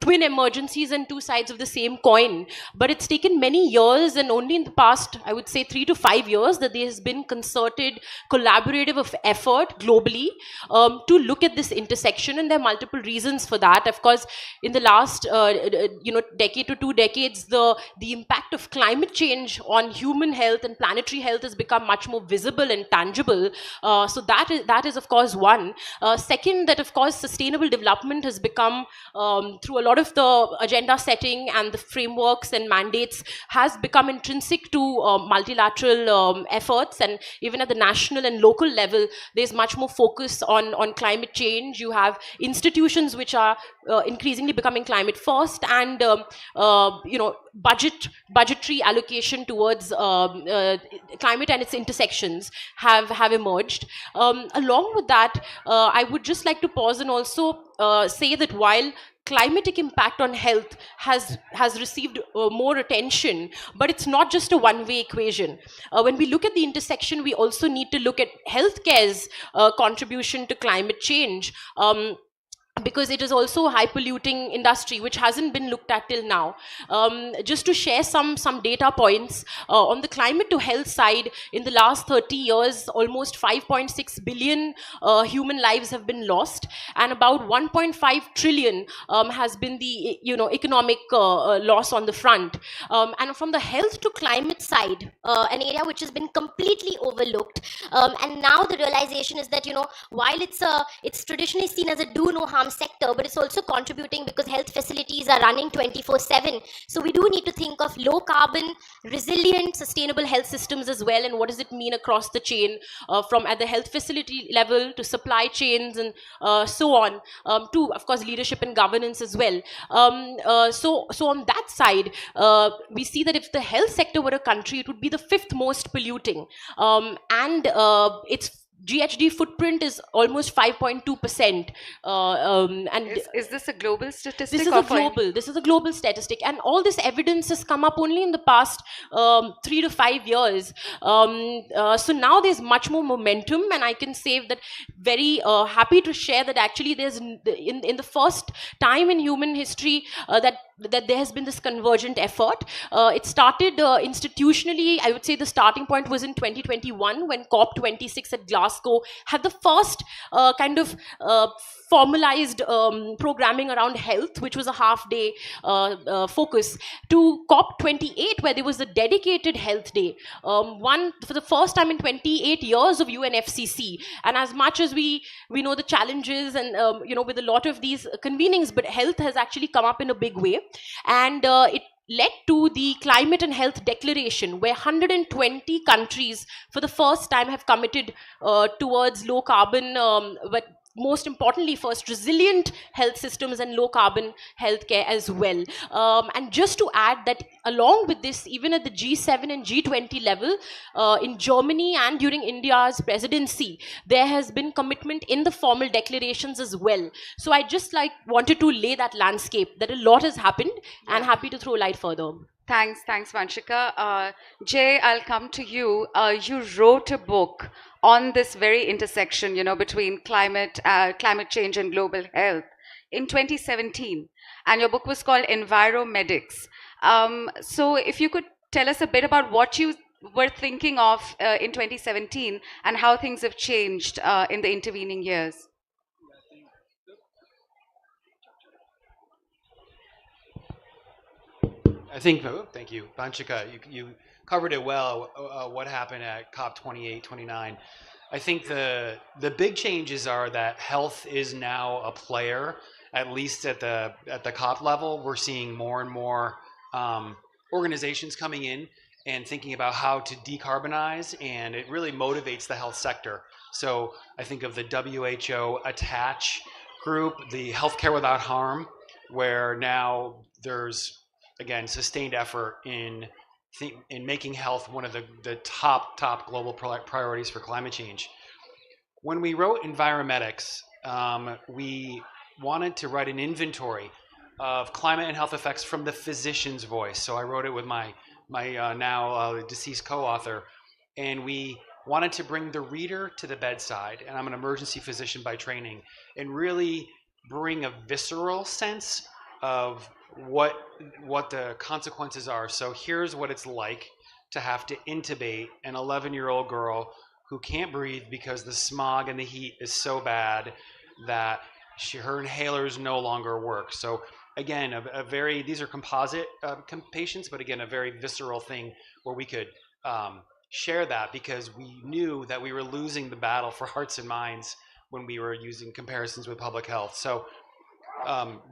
twin emergencies and two sides of the same coin. But it's taken many years, and only in the past, I would say 3 to 5 years, that there has been concerted, collaborative of effort globally to look at this intersection, and there are multiple reasons for that. Of course, in the last decade to 2 decades, the impact of climate change on human health and planetary health has become much more visible and tangible. So that is of course one. Second, that of course sustainable development has become, through a lot of the agenda setting and the frameworks and mandates, has become intrinsic to multilateral efforts, and even at the national and local level, there's much more focus on climate change. You have institutions which are increasingly becoming climate first, and budgetary allocation towards climate and its intersections have emerged. Along with that, I would just like to pause and also say that while climatic impact on health has received more attention, but it's not just a one-way equation. When we look at the intersection, we also need to look at healthcare's contribution to climate change. Because it is also a high polluting industry which hasn't been looked at till now. Just to share some data points, on the climate to health side, in the last 30 years, almost 5.6 billion human lives have been lost, and about 1.5 trillion has been the economic loss on the front. And from the health to climate side, An area which has been completely overlooked, and now the realization is that while it's traditionally seen as a do no harm sector, but it's also contributing because health facilities are running 24/7. So we do need to think of low carbon, resilient, sustainable health systems as well, and what does it mean across the chain, from at the health facility level to supply chains and so on, to of course leadership and governance as well. So on that side, we see that if the health sector were a country, it would be the 5th most polluting, and its GHG footprint is almost 5.2%. And is this a global statistic? This is a global statistic, and all this evidence has come up only in the past 3 to 5 years. So now there's much more momentum, and I can say that very happy to share that actually there's in the first time in human history that there has been this convergent effort. It started institutionally. I would say the starting point was in 2021 when COP26 at Glasgow had the first kind of formalized programming around health, which was a half-day focus, to COP28 where there was a dedicated health day, one for the first time in 28 years of UNFCCC. And as much as we know the challenges and with a lot of these convenings, but health has actually come up in a big way, and it led to the Climate and Health Declaration, where 120 countries for the first time have committed towards low carbon, but most importantly, first, resilient health systems and low carbon healthcare as well. And just to add that along with this, even at the G7 and G20 level, in Germany and during India's presidency, there has been commitment in the formal declarations as well. So I just wanted to lay that landscape, that a lot has happened, and happy to throw light further. Thanks, Vanshika. Jay, I'll come to you. You wrote a book on this very intersection, between climate change and global health in 2017, and your book was called Enviromedics. So if you could tell us a bit about what you were thinking of in 2017 and how things have changed in the intervening years. I think, thank you, Banchika, you covered it well, what happened at COP 28, 29. I think the big changes are that health is now a player, at least at the COP level. We're seeing more and more organizations coming in and thinking about how to decarbonize, and it really motivates the health sector. So I think of the WHO Attach group, the Healthcare Without Harm, where now there's, again, sustained effort in making health one of the top global priorities for climate change. When we wrote Enviromedics, we wanted to write an inventory of climate and health effects from the physician's voice. So I wrote it with my now deceased co-author, and we wanted to bring the reader to the bedside, and I'm an emergency physician by training, and really bring a visceral sense of what the consequences are. So here's what it's like to have to intubate an 11-year-old girl who can't breathe because the smog and the heat is so bad that her inhalers no longer work. So again, these are composite patients, but again, a very visceral thing where we could share that, because we knew that we were losing the battle for hearts and minds when we were using comparisons with public health. So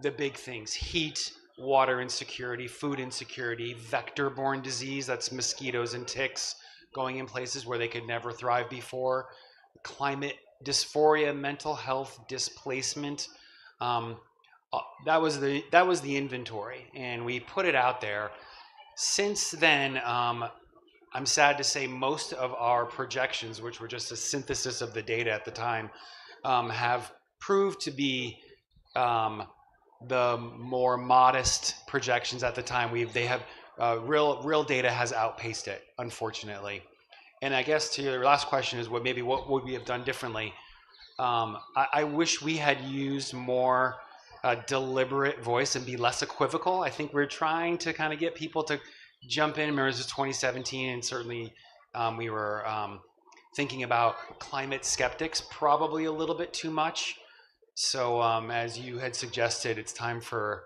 the big things: heat, water insecurity, food insecurity, vector-borne disease, that's mosquitoes and ticks going in places where they could never thrive before, climate dysphoria, mental health displacement. That was the inventory, and we put it out there. Since then, I'm sad to say most of our projections, which were just a synthesis of the data at the time, have proved to be the more modest projections at the time. Real data has outpaced it, unfortunately. And I guess to your last question is what would we have done differently? I wish we had used more deliberate voice and be less equivocal. I think we're trying to kind of get people to jump in. Remember, this was 2017, and certainly we were thinking about climate skeptics probably a little bit too much. So as you had suggested, it's time for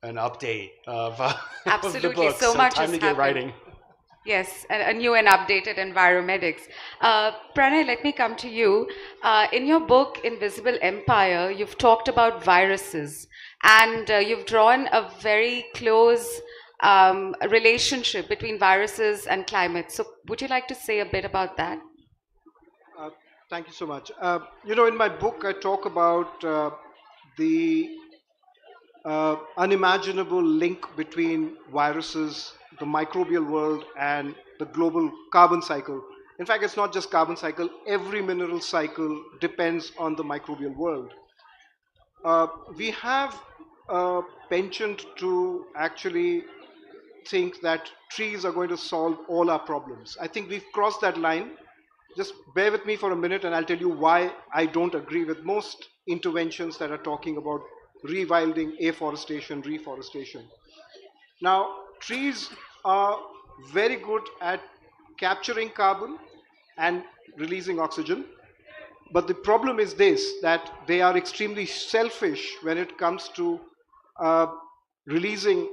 an update of, Absolutely. of the book. So much time has to get happened. writing. Yes, a new and updated Enviromedics. Pranay, let me come to you. In your book, Invisible Empire, you've talked about viruses, and you've drawn a very close relationship between viruses and climate. So would you like to say a bit about that? Thank you so much. In my book, I talk about the unimaginable link between viruses, the microbial world, and the global carbon cycle. In fact, it's not just carbon cycle. Every mineral cycle depends on the microbial world. We have a penchant to actually think that trees are going to solve all our problems. I think we've crossed that line. Just bear with me for a minute and I'll tell you why I don't agree with most interventions that are talking about rewilding, afforestation, reforestation. Now, trees are very good at capturing carbon and releasing oxygen. But the problem is this, that they are extremely selfish when it comes to releasing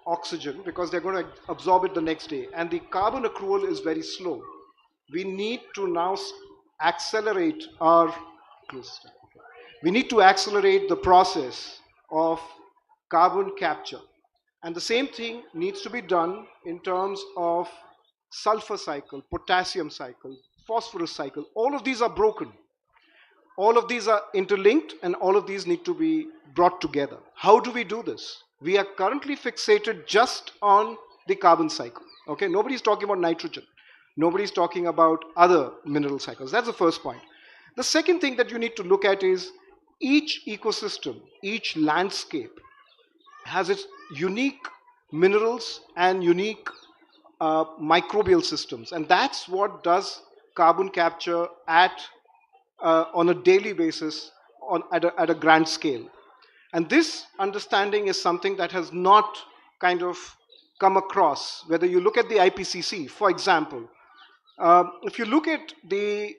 oxygen, because they're going to absorb it the next day. And the carbon accrual is very slow. We need to now accelerate the process of carbon capture. And the same thing needs to be done in terms of sulfur cycle, potassium cycle, phosphorus cycle. All of these are broken. All of these are interlinked, and all of these need to be brought together. How do we do this? We are currently fixated just on the carbon cycle. Okay, nobody's talking about nitrogen. Nobody's talking about other mineral cycles. That's the first point. The second thing that you need to look at is each ecosystem, each landscape has its unique minerals and unique microbial systems. And that's what does carbon capture on a daily basis at a grand scale. And this understanding is something that has not kind of come across. Whether you look at the IPCC, for example, if you look at the,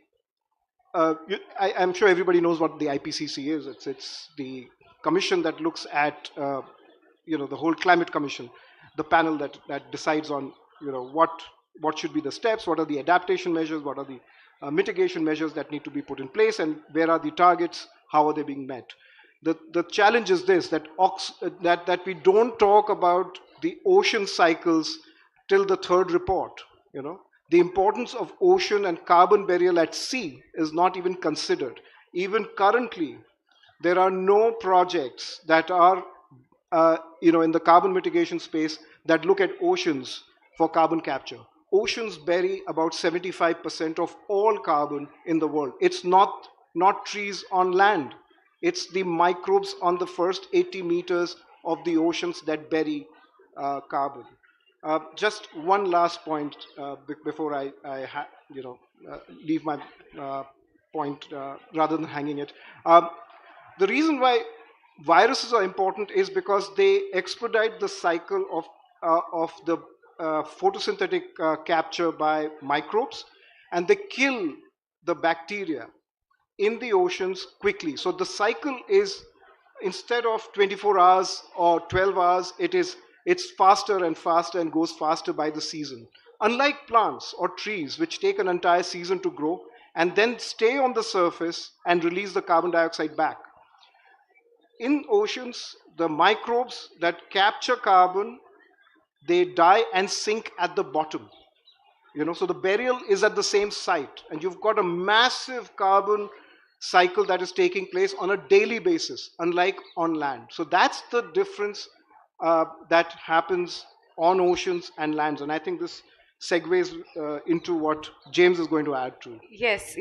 I'm sure everybody knows what the IPCC is. It's the commission that looks at, the whole climate commission. the panel that decides on, what should be the steps, what are the adaptation measures, what are the mitigation measures that need to be put in place, and where are the targets, how are they being met. The challenge is this, that we don't talk about the ocean cycles till the third report. The importance of ocean and carbon burial at sea is not even considered. Even currently, there are no projects that are in the carbon mitigation space that look at oceans for carbon capture. Oceans bury about 75% of all carbon in the world. It's not trees on land. It's the microbes on the first 80 meters of the oceans that bury carbon. Just one last point before I leave my point rather than hanging it. The reason why viruses are important is because they expedite the cycle of the photosynthetic capture by microbes, and they kill the bacteria in the oceans quickly. So the cycle is, instead of 24 hours or 12 hours, it's faster and faster and goes faster by the season. Unlike plants or trees, which take an entire season to grow and then stay on the surface and release the carbon dioxide back. In oceans, the microbes that capture carbon, they die and sink at the bottom. So the burial is at the same site, and you've got a massive carbon cycle that is taking place on a daily basis, unlike on land. So that's the difference that happens on oceans and lands, and I think this segues into what James is going to add to. Yes.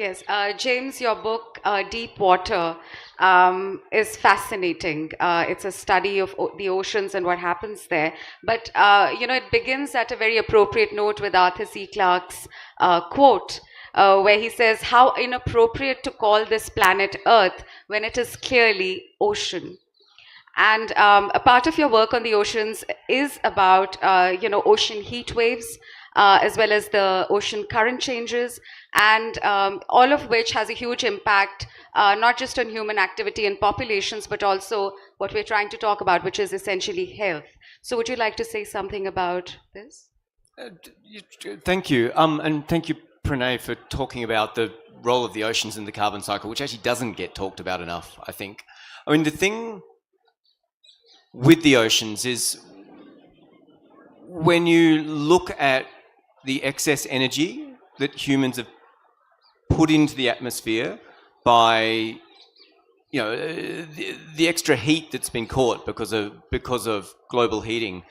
James, your book, Deep Water, is fascinating. It's a study of the oceans and what happens there. But, it begins at a very appropriate note with Arthur C. Clarke's quote, where he says, "How inappropriate to call this planet Earth when it is clearly ocean." And a part of your work on the oceans is about, ocean heat waves, as well as the ocean current changes, and all of which has a huge impact, not just on human activity and populations, but also what we're trying to talk about, which is essentially health. So would you like to say something about this? Thank you. And thank you, Pranay, for talking about the role of the oceans in the carbon cycle, which actually doesn't get talked about enough, I think. I mean, the thing with the oceans is when you look at the excess energy that humans have put into the atmosphere by, the extra heat that's been caught because of global heating,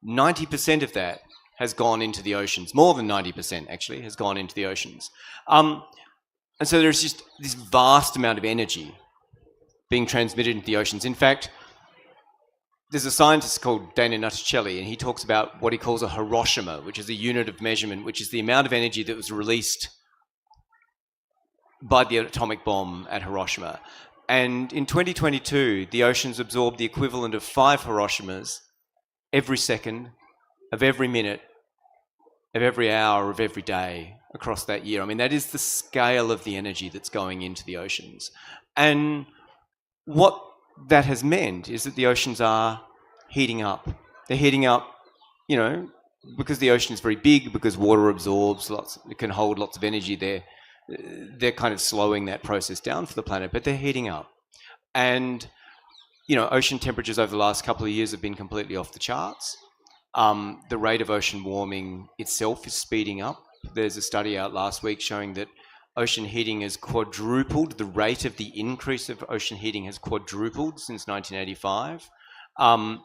90% of that has gone into the oceans. More than 90% actually has gone into the oceans. And so there's just this vast amount of energy being transmitted into the oceans. In fact, there's a scientist called Dana Nuccelli, and he talks about what he calls a Hiroshima, which is a unit of measurement, which is the amount of energy that was released by the atomic bomb at Hiroshima. And in 2022, the oceans absorbed the equivalent of 5 Hiroshimas every second of every minute of every hour of every day across that year. I mean, that is the scale of the energy that's going into the oceans. And what that has meant is that the oceans are heating up. They're heating up, because the ocean is very big, because water absorbs lots, it can hold lots of energy there. They're kind of slowing that process down for the planet, but they're heating up. And, ocean temperatures over the last couple of years have been completely off the charts. The rate of ocean warming itself is speeding up. There's a study out last week showing that ocean heating has quadrupled. The rate of the increase of ocean heating has quadrupled since 1985. And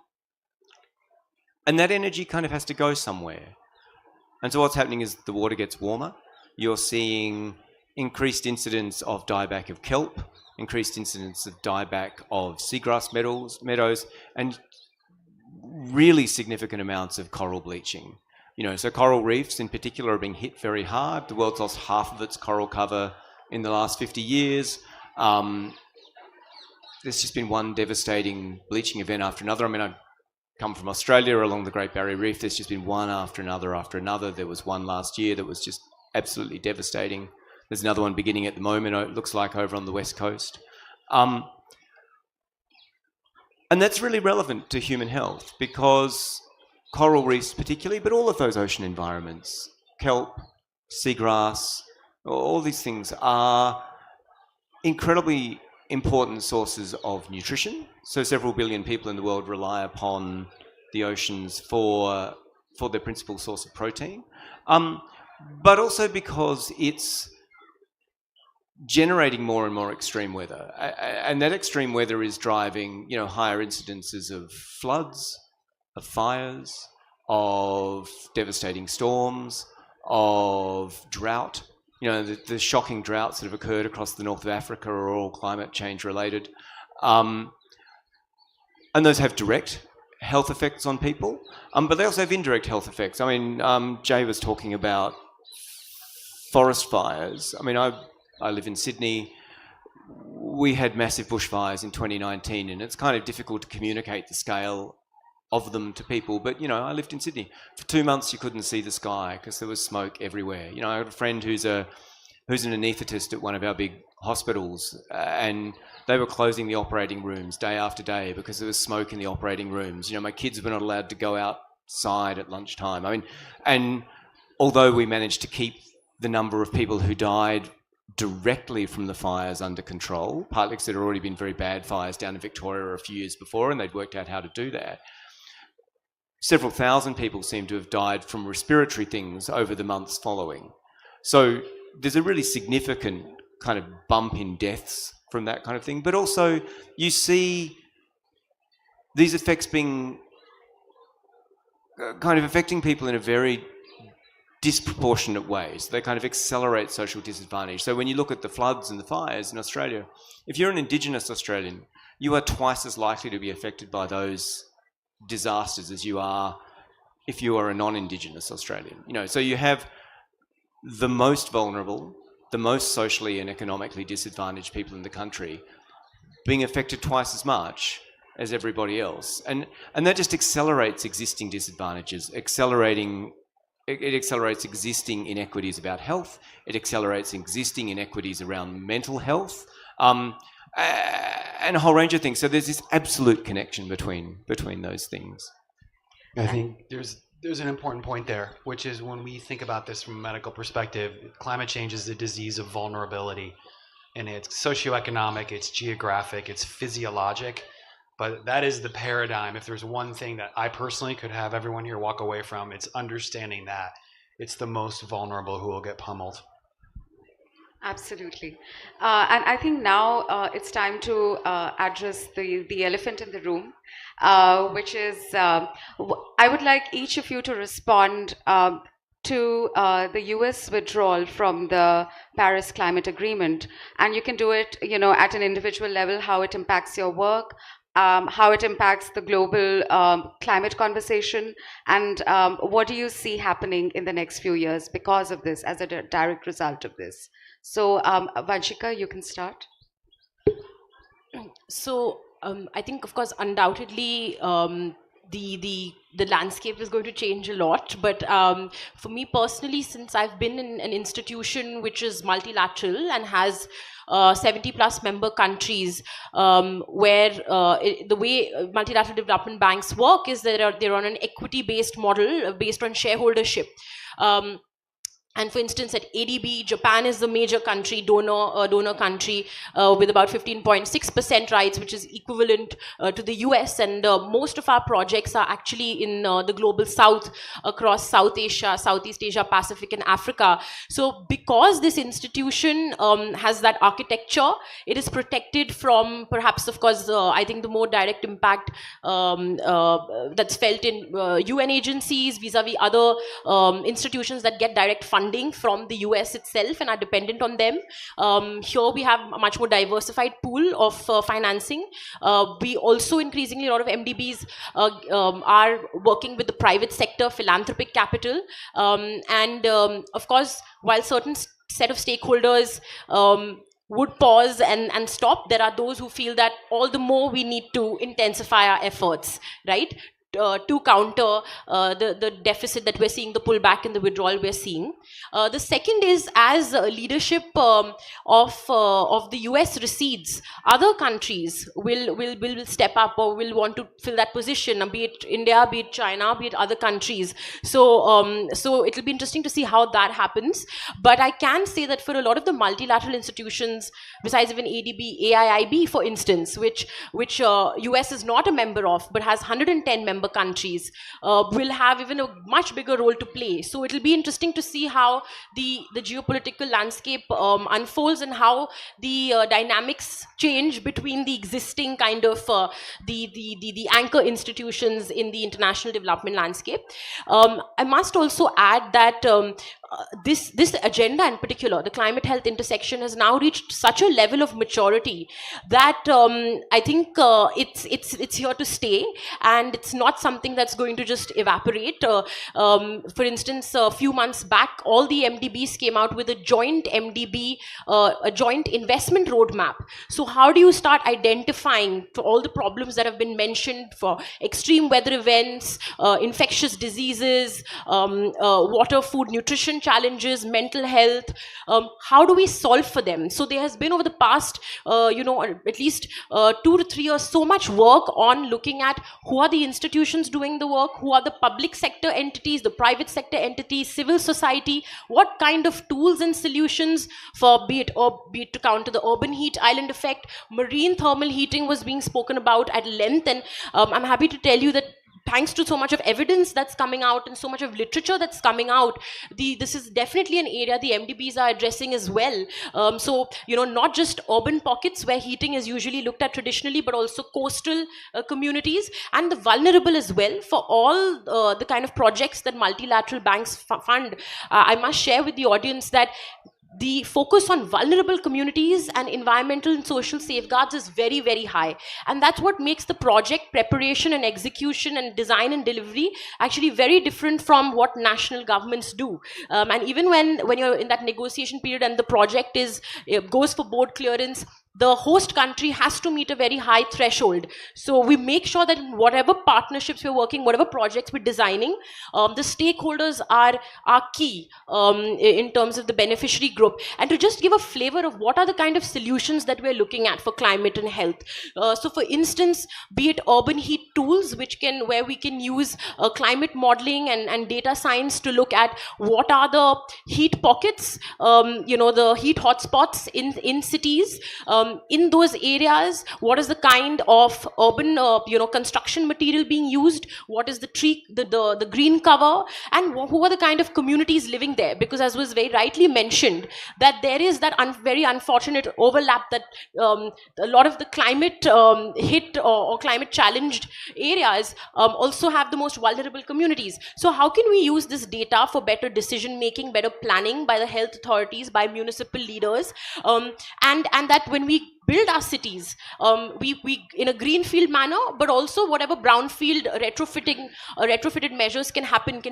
that energy kind of has to go somewhere. And so what's happening is the water gets warmer. You're seeing increased incidence of dieback of kelp, increased incidence of dieback of seagrass meadows, and really significant amounts of coral bleaching. So coral reefs in particular are being hit very hard. The world's lost half of its coral cover in the last 50 years. There's just been one devastating bleaching event after another. I mean, I come from Australia along the Great Barrier Reef. There's just been one after another. There was one last year that was just absolutely devastating. There's another one beginning at the moment, it looks like, over on the West Coast. And that's really relevant to human health because coral reefs particularly, but all of those ocean environments, kelp, seagrass, all these things are incredibly important sources of nutrition. So several billion people in the world rely upon the oceans for their principal source of protein, but also because it's generating more and more extreme weather, and that extreme weather is driving, higher incidences of floods, of fires, of devastating storms, of drought. The shocking droughts that have occurred across the north of Africa are all climate change related, and those have direct health effects on people, but they also have indirect health effects. Jay was talking about forest fires. I live in Sydney. We had massive bushfires in 2019, and it's kind of difficult to communicate the scale of them to people. But, I lived in Sydney. For 2 months, you couldn't see the sky because there was smoke everywhere. I have a friend who's an anaesthetist at one of our big hospitals, and they were closing the operating rooms day after day because there was smoke in the operating rooms. My kids were not allowed to go outside at lunchtime. And although we managed to keep the number of people who died directly from the fires under control, partly because there had already been very bad fires down in Victoria a few years before, and they'd worked out how to do that. Several thousand people seem to have died from respiratory things over the months following. So there's a really significant kind of bump in deaths from that kind of thing. But also you see these effects being kind of affecting people in a very disproportionate ways. They kind of accelerate social disadvantage. So when you look at the floods and the fires in Australia, if you're an Indigenous Australian, you are twice as likely to be affected by those disasters as you are if you are a non-Indigenous Australian. So you have the most vulnerable, the most socially and economically disadvantaged people in the country being affected twice as much as everybody else. And that just accelerates existing disadvantages, it accelerates existing inequities about health. It accelerates existing inequities around mental health, and a whole range of things. So there's this absolute connection between those things. I think there's an important point there, which is when we think about this from a medical perspective, climate change is a disease of vulnerability, and it's socioeconomic, it's geographic, it's physiologic. But that is the paradigm. If there's one thing that I personally could have everyone here walk away from, it's understanding that it's the most vulnerable who will get pummeled. Absolutely. And I think now it's time to address the elephant in the room, which is I would like each of you to respond to the US withdrawal from the Paris Climate Agreement. And you can do it, at an individual level, how it impacts your work, how it impacts the global climate conversation, and what do you see happening in the next few years because of this, as a direct result of this. So, Vanshika, you can start. So, I think, of course, undoubtedly, the landscape is going to change a lot. But for me personally, since I've been in an institution which is multilateral and has 70 plus member countries, where the way multilateral development banks work is that they're on an equity-based model based on shareholdership. And for instance, at ADB, Japan is the major country, donor country, with about 15.6% rights, which is equivalent to the US. And most of our projects are actually in the global south, across South Asia, Southeast Asia, Pacific, and Africa. So because this institution has that architecture, it is protected from perhaps, of course, I think the more direct impact that's felt in UN agencies vis-a-vis other institutions that get direct funding from the US itself and are dependent on them. Here we have a much more diversified pool of financing. We also increasingly, a lot of MDBs are working with the private sector, philanthropic capital. And of course, while certain set of stakeholders would pause and stop, there are those who feel that all the more we need to intensify our efforts, right? to counter the deficit that we're seeing, the pullback and the withdrawal we're seeing. The second is, as leadership of the US recedes, other countries will step up or will want to fill that position, be it India, be it China, be it other countries. So it'll be interesting to see how that happens. But I can say that for a lot of the multilateral institutions, besides even ADB, AIIB, for instance, which US is not a member of but has 110 member countries, will have even a much bigger role to play. So it'll be interesting to see how the geopolitical landscape unfolds and how the dynamics change between the existing kind of the anchor institutions in the international development landscape. I must also add that this agenda in particular, the climate health intersection, has now reached such a level of maturity that I think it's here to stay, and it's not something that's going to just evaporate. For instance, a few months back, all the MDBs came out with a joint MDB, a joint investment roadmap. So how do you start identifying for all the problems that have been mentioned for extreme weather events, infectious diseases, water, food, nutrition challenges, mental health, how do we solve for them? So there has been over the past, at least 2 to 3 years, so much work on looking at who are the institutions doing the work, who are the public sector entities, the private sector entities, civil society, what kind of tools and solutions for be it to counter the urban heat island effect. Marine thermal heating was being spoken about at length, and I'm happy to tell you that thanks to so much of evidence that's coming out and so much of literature that's coming out, this is definitely an area the MDBs are addressing as well. So, not just urban pockets where heating is usually looked at traditionally, but also coastal communities and the vulnerable as well. For all the kind of projects that multilateral banks fund, I must share with the audience that the focus on vulnerable communities and environmental and social safeguards is very, very high. And that's what makes the project preparation and execution and design and delivery actually very different from what national governments do. And even when you're in that negotiation period and the project goes for board clearance, the host country has to meet a very high threshold. So we make sure that whatever partnerships we're working, whatever projects we're designing, the stakeholders are key in terms of the beneficiary group. And to just give a flavor of what are the kind of solutions that we're looking at for climate and health. So for instance, be it urban heat tools, where we can use climate modeling and data science to look at what are the heat pockets, the heat hotspots in cities. In those areas, what is the kind of urban construction material being used, what is the tree, the green cover, and who are the kind of communities living there? Because as was very rightly mentioned, that there is that very unfortunate overlap that a lot of the climate hit or climate challenged areas also have the most vulnerable communities. So how can we use this data for better decision making, better planning by the health authorities, by municipal leaders, and that when we build our cities, we in a greenfield manner, but also whatever brownfield retrofitted measures can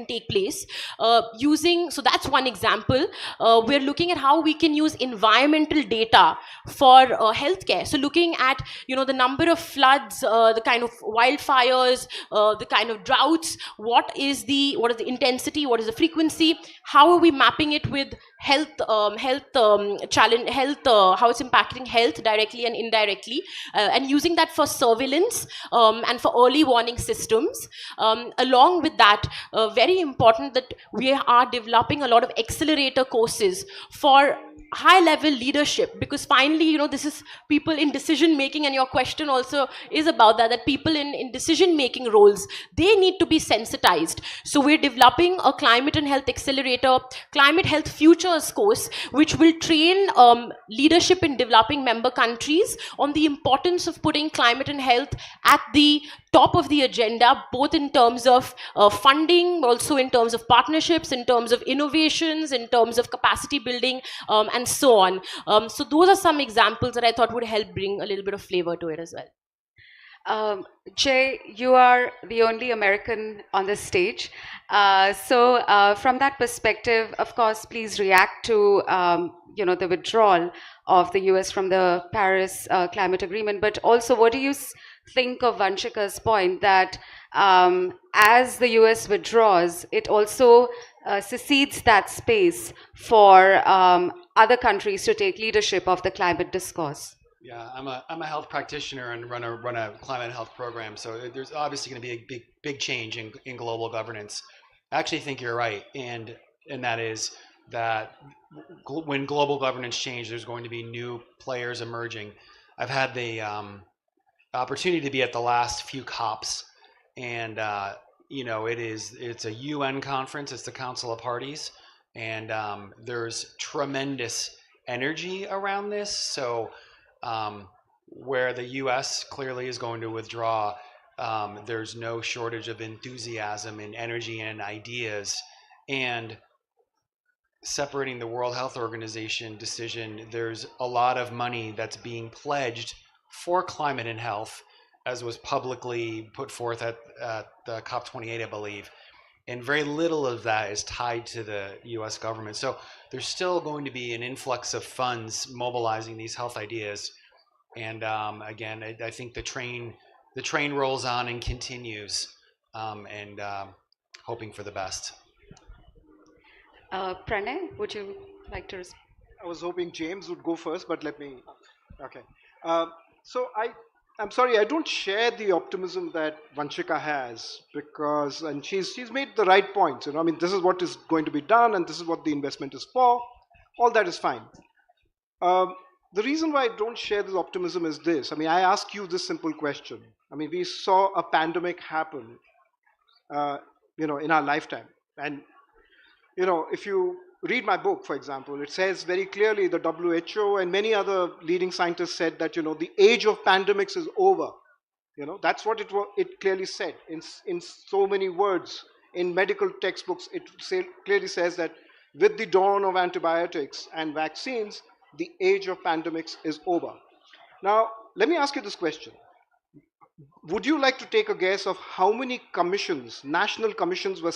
take place. So that's one example. We're looking at how we can use environmental data for healthcare. So looking at the number of floods, the kind of wildfires, the kind of droughts. What is the intensity? What is the frequency? How are we mapping it with health challenge, how it's impacting health directly and indirectly, and using that for surveillance and for early warning systems. Along with that, very important that we are developing a lot of accelerator courses for high-level leadership, because finally, this is people in decision-making, and your question also is about that people in decision-making roles, they need to be sensitized. So we're developing a climate and health accelerator, climate health futures course, which will train leadership in developing member countries on the importance of putting climate and health at the top of the agenda, both in terms of funding, also in terms of partnerships, in terms of innovations, in terms of capacity building, and so on. So those are some examples that I thought would help bring a little bit of flavor to it as well. Jay, you are the only American on this stage. From that perspective, of course, please react to the withdrawal of the US from the Paris Climate Agreement. But also, what do you think of Vanshika's point that as the US withdraws, it also secedes that space for other countries to take leadership of the climate discourse? Yeah, I'm a health practitioner and run a climate health program. So there's obviously going to be a big change in global governance. I actually think you're right, and that is that when global governance change, there's going to be new players emerging. I've had the opportunity to be at the last few COPs, and it's a UN conference. It's the Council of Parties, and there's tremendous energy around this. So where the US clearly is going to withdraw, there's no shortage of enthusiasm and energy and ideas. And separating the World Health Organization decision, there's a lot of money that's being pledged for climate and health, as was publicly put forth at the COP28, I believe. And very little of that is tied to the US government. So there's still going to be an influx of funds mobilizing these health ideas. And again, I think the train rolls on and continues, and hoping for the best. Pranay, would you like to respond? I was hoping James would go first, but let me. Okay. I'm sorry, I don't share the optimism that Vanshika has, because, and she's made the right points. I mean, this is what is going to be done, and this is what the investment is for. All that is fine. The reason why I don't share this optimism is this. I mean, I ask you this simple question. I mean, we saw a pandemic happen, in our lifetime. And, if you read my book, for example, it says very clearly the WHO and many other leading scientists said that, the age of pandemics is over. That's what it clearly said in so many words. In medical textbooks, it clearly says that with the dawn of antibiotics and vaccines, the age of pandemics is over. Now, let me ask you this question. Would you like to take a guess of how many commissions, national commissions were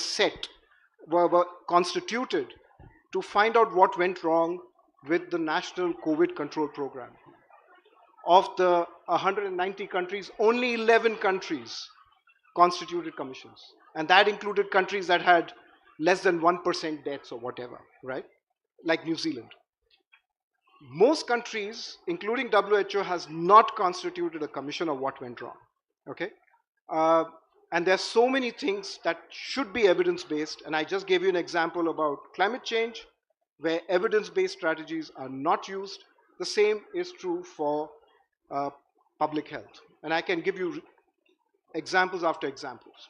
constituted to find out what went wrong with the national COVID control program? Of the 190 countries, only 11 countries constituted commissions. And that included countries that had less than 1% deaths or whatever, right? Like New Zealand. Most countries, including WHO, has not constituted a commission of what went wrong. Okay? And there's so many things that should be evidence-based, and I just gave you an example about climate change, where evidence-based strategies are not used. The same is true for public health. And I can give you examples after examples.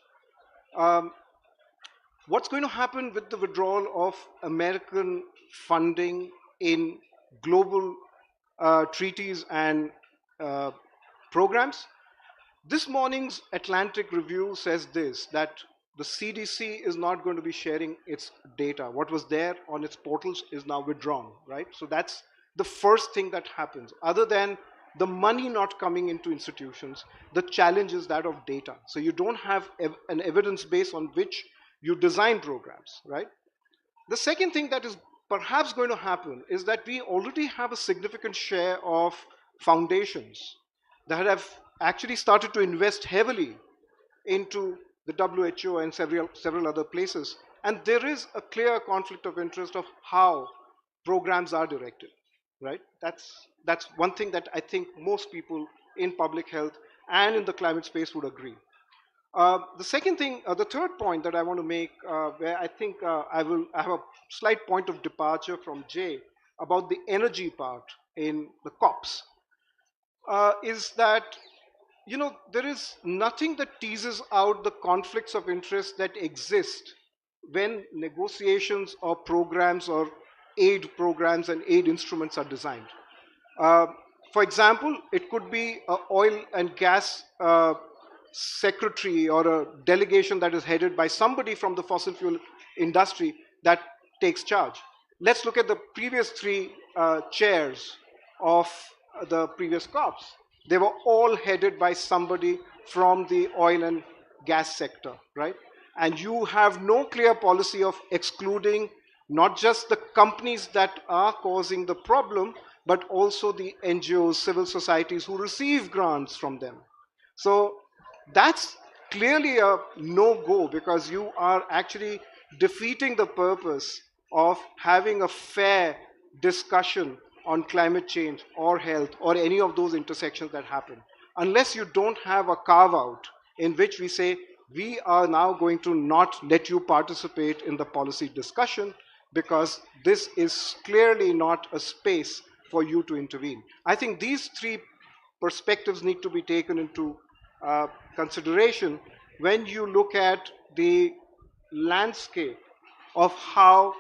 What's going to happen with the withdrawal of American funding in global treaties and programs? This morning's Atlantic Review says this, that the CDC is not going to be sharing its data. What was there on its portals is now withdrawn, right? So that's the first thing that happens. Other than the money not coming into institutions, the challenge is that of data. So you don't have an evidence base on which you design programs, right? The second thing that is perhaps going to happen is that we already have a significant share of foundations that have actually started to invest heavily into the WHO and several other places. And there is a clear conflict of interest of how programs are directed, right? That's one thing that I think most people in public health and in the climate space would agree. The second thing, the third point that I want to make, where I think I have a slight point of departure from Jay about the energy part in the COPs, is that there is nothing that teases out the conflicts of interest that exist when negotiations or programs or aid programs and aid instruments are designed. For example, it could be an oil and gas secretary or a delegation that is headed by somebody from the fossil fuel industry that takes charge. Let's look at the previous three chairs of the previous COPs. they were all headed by somebody from the oil and gas sector, right? And you have no clear policy of excluding not just the companies that are causing the problem, but also the NGOs, civil societies who receive grants from them. So that's clearly a no-go, because you are actually defeating the purpose of having a fair discussion on climate change or health or any of those intersections that happen. Unless you don't have a carve-out in which we say, we are now going to not let you participate in the policy discussion because this is clearly not a space for you to intervene. I think these three perspectives need to be taken into consideration when you look at the landscape of how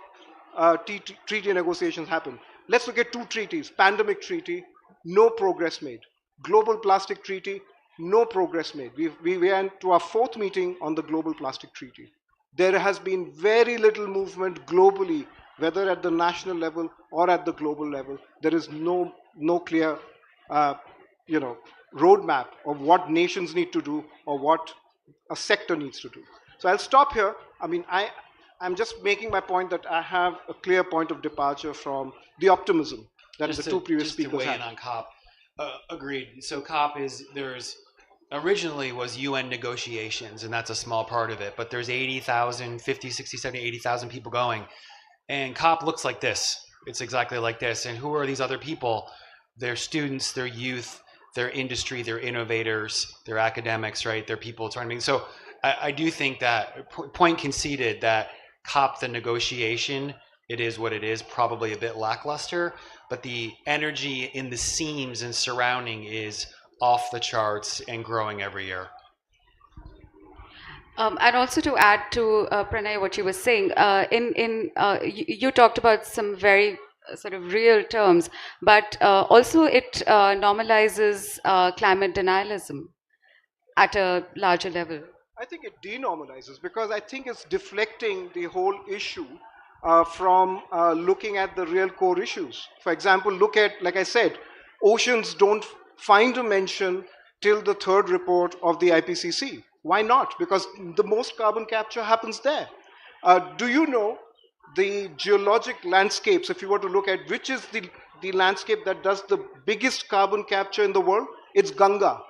treaty negotiations happen. Let's look at two treaties. Pandemic treaty, no progress made. Global plastic treaty, no progress made. We went to our fourth meeting on the global plastic treaty. There has been very little movement globally, whether at the national level or at the global level. There is no clear roadmap of what nations need to do or what a sector needs to do. So I'll stop here. I mean, I'm just making my point that I have a clear point of departure from the optimism that the two previous speakers had. Just to weigh in on COP, agreed. So COP originally was UN negotiations, and that's a small part of it, but there's 80,000, 50, 60, 70, 80,000 people going. And COP looks like this. It's exactly like this. And who are these other people? They're students, they're youth, they're industry, they're innovators, they're academics, right? They're people trying to make. So I do think that, point conceded, that COP, the negotiation, it is what it is, probably a bit lackluster, but the energy in the seams and surrounding is off the charts and growing every year. And also to add to Pranay, what you were saying, you talked about some very sort of real terms, but also it normalizes climate denialism at a larger level. I think it denormalizes, because I think it's deflecting the whole issue from looking at the real core issues. For example, look at, like I said, oceans don't find a mention till the third report of the IPCC. Why not? Because the most carbon capture happens there. Do you know the geologic landscapes, if you were to look at which is the landscape that does the biggest carbon capture in the world? It's Ganga.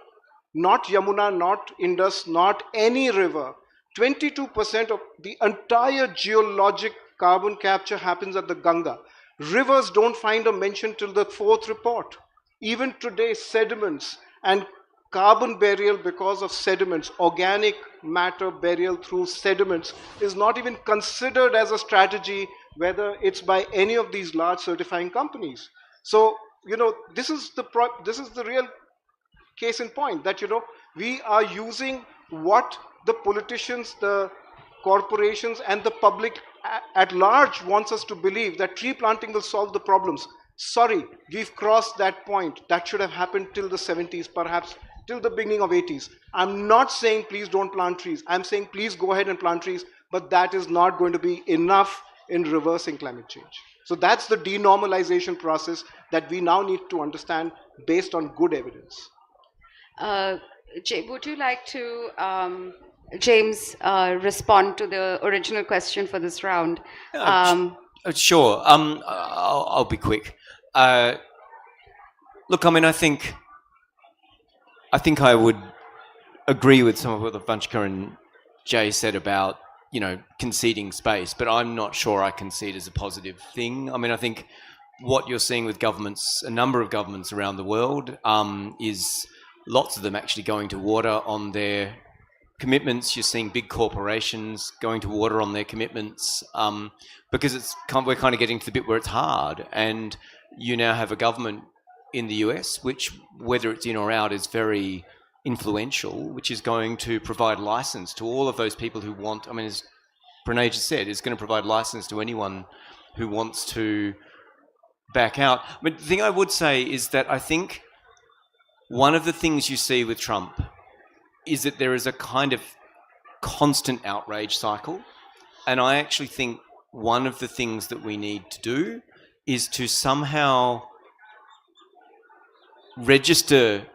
Not Yamuna, not Indus, not any river. 22% of the entire geologic carbon capture happens at the Ganga. Rivers don't find a mention till the fourth report. Even today, sediments and carbon burial because of sediments, organic matter burial through sediments, is not even considered as a strategy, whether it's by any of these large certifying companies. So, this is the real case in point, that, we are using what the politicians, the corporations, and the public at large wants us to believe, that tree planting will solve the problems. Sorry, we've crossed that point. That should have happened till the 70s, perhaps till the beginning of 80s. I'm not saying please don't plant trees. I'm saying please go ahead and plant trees, but that is not going to be enough in reversing climate change. So that's the denormalization process that we now need to understand based on good evidence. Would you like to, James, respond to the original question for this round? Sure. I'll be quick. Look, I mean, I think I would agree with some of what Vanchika and Jay said about, conceding space, but I'm not sure I concede as a positive thing. I mean, I think what you're seeing with governments, a number of governments around the world, is lots of them actually going to water on their commitments. You're seeing big corporations going to water on their commitments, because we're kind of getting to the bit where it's hard. And you now have a government in the US, which, whether it's in or out, is very influential, which is going to provide license to all of those people who want, I mean, as Pranay just said, is going to provide license to anyone who wants to back out. But the thing I would say is that I think one of the things you see with Trump is that there is a kind of constant outrage cycle. And I actually think one of the things that we need to do is to somehow register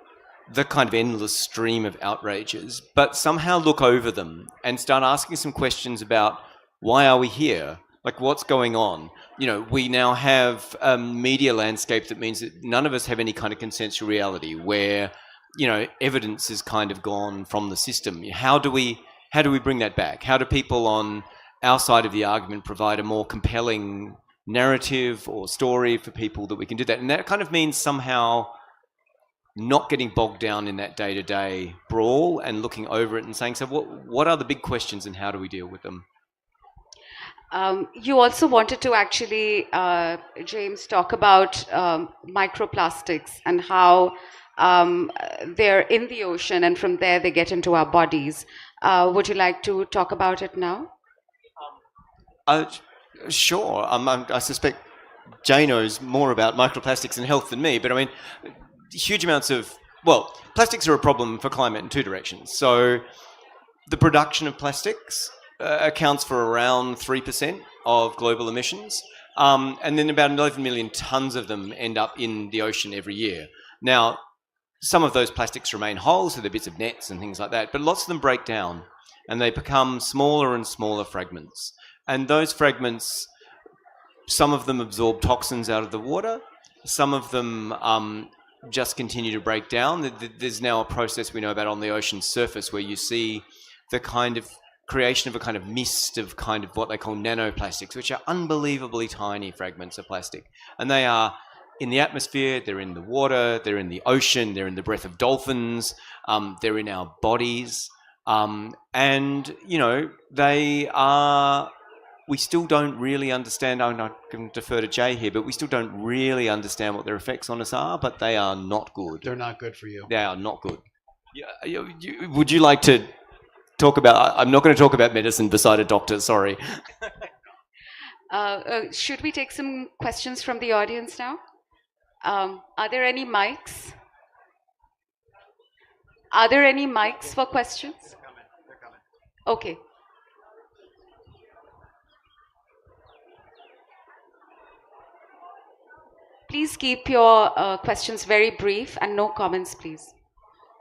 the kind of endless stream of outrages, but somehow look over them and start asking some questions about why are we here? Like, what's going on? You know, we now have a media landscape that means that none of us have any kind of consensual reality where, you know, evidence is kind of gone from the system. How do we bring that back? How do people on our side of the argument provide a more compelling narrative or story for people that we can do that? And that kind of means somehow not getting bogged down in that day-to-day brawl and looking over it and saying, so what are the big questions and how do we deal with them? You also wanted to actually, James, talk about microplastics and how they're in the ocean and from there they get into our bodies. Would you like to talk about it now? Sure. I suspect Jay knows more about microplastics and health than me, but I mean, huge amounts of, well, plastics are a problem for climate in two directions. So the production of plastics accounts for around 3% of global emissions. And then about 11 million tons of them end up in the ocean every year. Now, some of those plastics remain whole, so they're bits of nets and things like that, but lots of them break down and they become smaller and smaller fragments. And those fragments, some of them absorb toxins out of the water, some of them just continue to break down. There's now a process we know about on the ocean surface where you see the kind of creation of a kind of mist of kind of what they call nanoplastics, which are unbelievably tiny fragments of plastic. And they are in the atmosphere, they're in the water, they're in the ocean, they're in the breath of dolphins, they're in our bodies. And, you know, they are, we still don't really understand, I'm not going to defer to Jay here, but we still don't really understand what their effects on us are, but they are not good. They're not good for you. They are not good. Would you like to talk about, I'm not going to talk about medicine beside a doctor, sorry. Should we take some questions from the audience now? Are there any mics? Are there any mics for questions? They're coming. Okay. Please keep your questions very brief and no comments, please.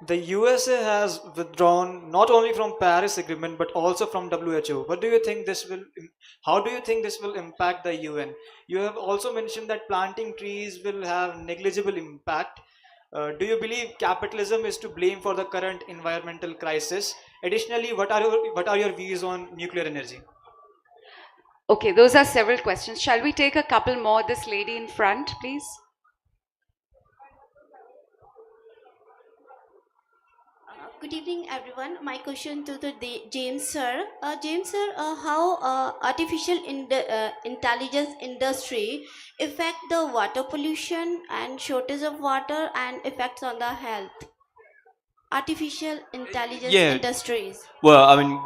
The USA has withdrawn not only from Paris Agreement but also from WHO. What do you think this will? How do you think this will impact the UN? You have also mentioned that planting trees will have negligible impact. Do you believe capitalism is to blame for the current environmental crisis? Additionally, what are your views on nuclear energy? Okay, those are several questions. Shall we take a couple more? This lady in front, please. Good evening, everyone. My question to the James sir. James sir, how artificial intelligence industry affect the water pollution and shortage of water and effects on the health? Artificial intelligence industries. Well, I mean,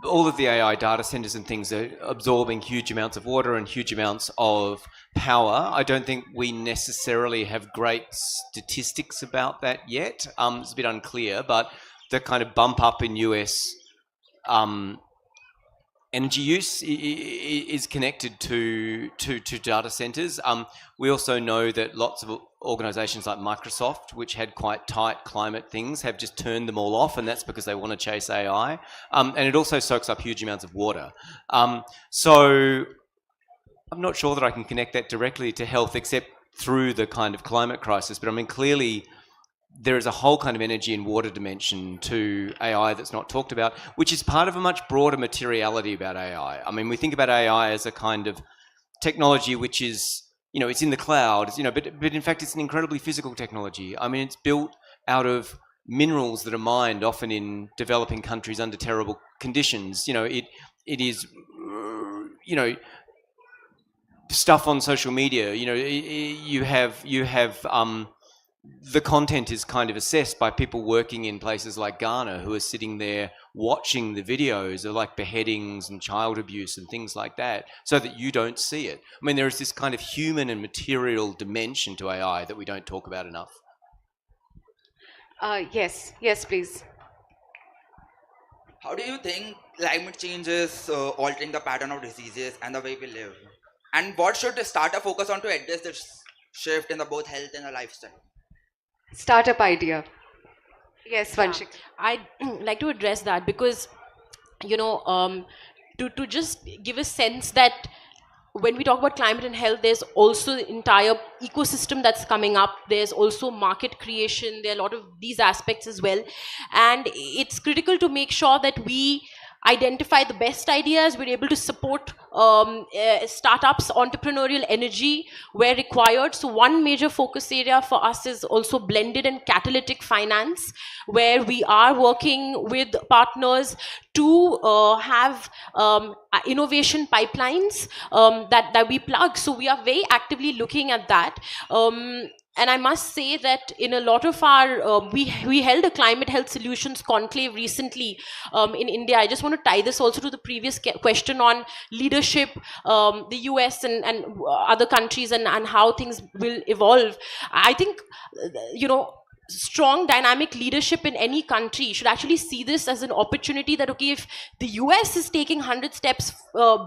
all of the AI data centers and things are absorbing huge amounts of water and huge amounts of power. I don't think we necessarily have great statistics about that yet. It's a bit unclear, but the kind of bump up in US energy use is connected to data centers. We also know that lots of organizations like Microsoft, which had quite tight climate things, have just turned them all off, and that's because they want to chase AI. And it also soaks up huge amounts of water. So I'm not sure that I can connect that directly to health except through the kind of climate crisis. But I mean, clearly there is a whole kind of energy and water dimension to AI that's not talked about, which is part of a much broader materiality about AI. I mean, we think about AI as a kind of technology which is, you know, it's in the cloud, you know, but in fact it's an incredibly physical technology. I mean, it's built out of minerals that are mined often in developing countries under terrible conditions. You know, it is, you know, stuff on social media. You know, you have the content is kind of assessed by people working in places like Ghana who are sitting there watching the videos of like beheadings and child abuse and things like that so that you don't see it. I mean, there is this kind of human and material dimension to AI that we don't talk about enough. Yes, please. How do you think climate change is altering the pattern of diseases and the way we live? And what should the startup focus on to address this shift in the both health and the lifestyle? Startup idea. Yes, Vanshik. I'd like to address that because, you know, to just give a sense that when we talk about climate and health, there's also the entire ecosystem that's coming up. There's also market creation. There are a lot of these aspects as well. And it's critical to make sure that we identify the best ideas. We're able to support startups, entrepreneurial energy where required. So one major focus area for us is also blended and catalytic finance, where we are working with partners to have innovation pipelines that we plug. So we are very actively looking at that. And I must say that in a lot of our, we held a climate health solutions conclave recently in India. I just want to tie this also to the previous question on leadership, the US and other countries and how things will evolve. I think, you know, strong dynamic leadership in any country should actually see this as an opportunity that, okay, if the US is taking 100 steps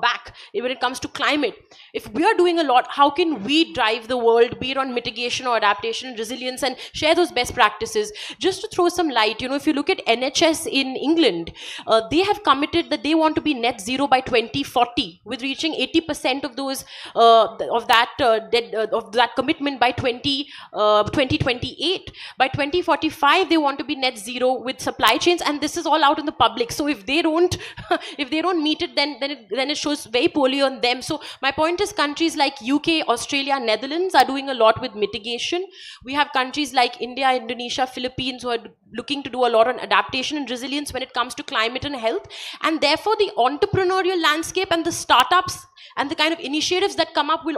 back when it comes to climate, if we are doing a lot, how can we drive the world, be it on mitigation or adaptation and resilience, and share those best practices? Just to throw some light, you know, if you look at NHS in England, they have committed that they want to be net zero by 2040, with reaching 80% of those of that commitment by 2028. By 2045 they want to be net zero with supply chains, and this is all out in the public. So if they don't if they don't meet it, then it shows very poorly on them. So my point is, countries like UK, Australia, Netherlands are doing a lot with mitigation. We have countries like India, Indonesia, Philippines who are looking to do a lot on adaptation and resilience when it comes to climate and health. And therefore the entrepreneurial landscape and the startups and the kind of initiatives that come up will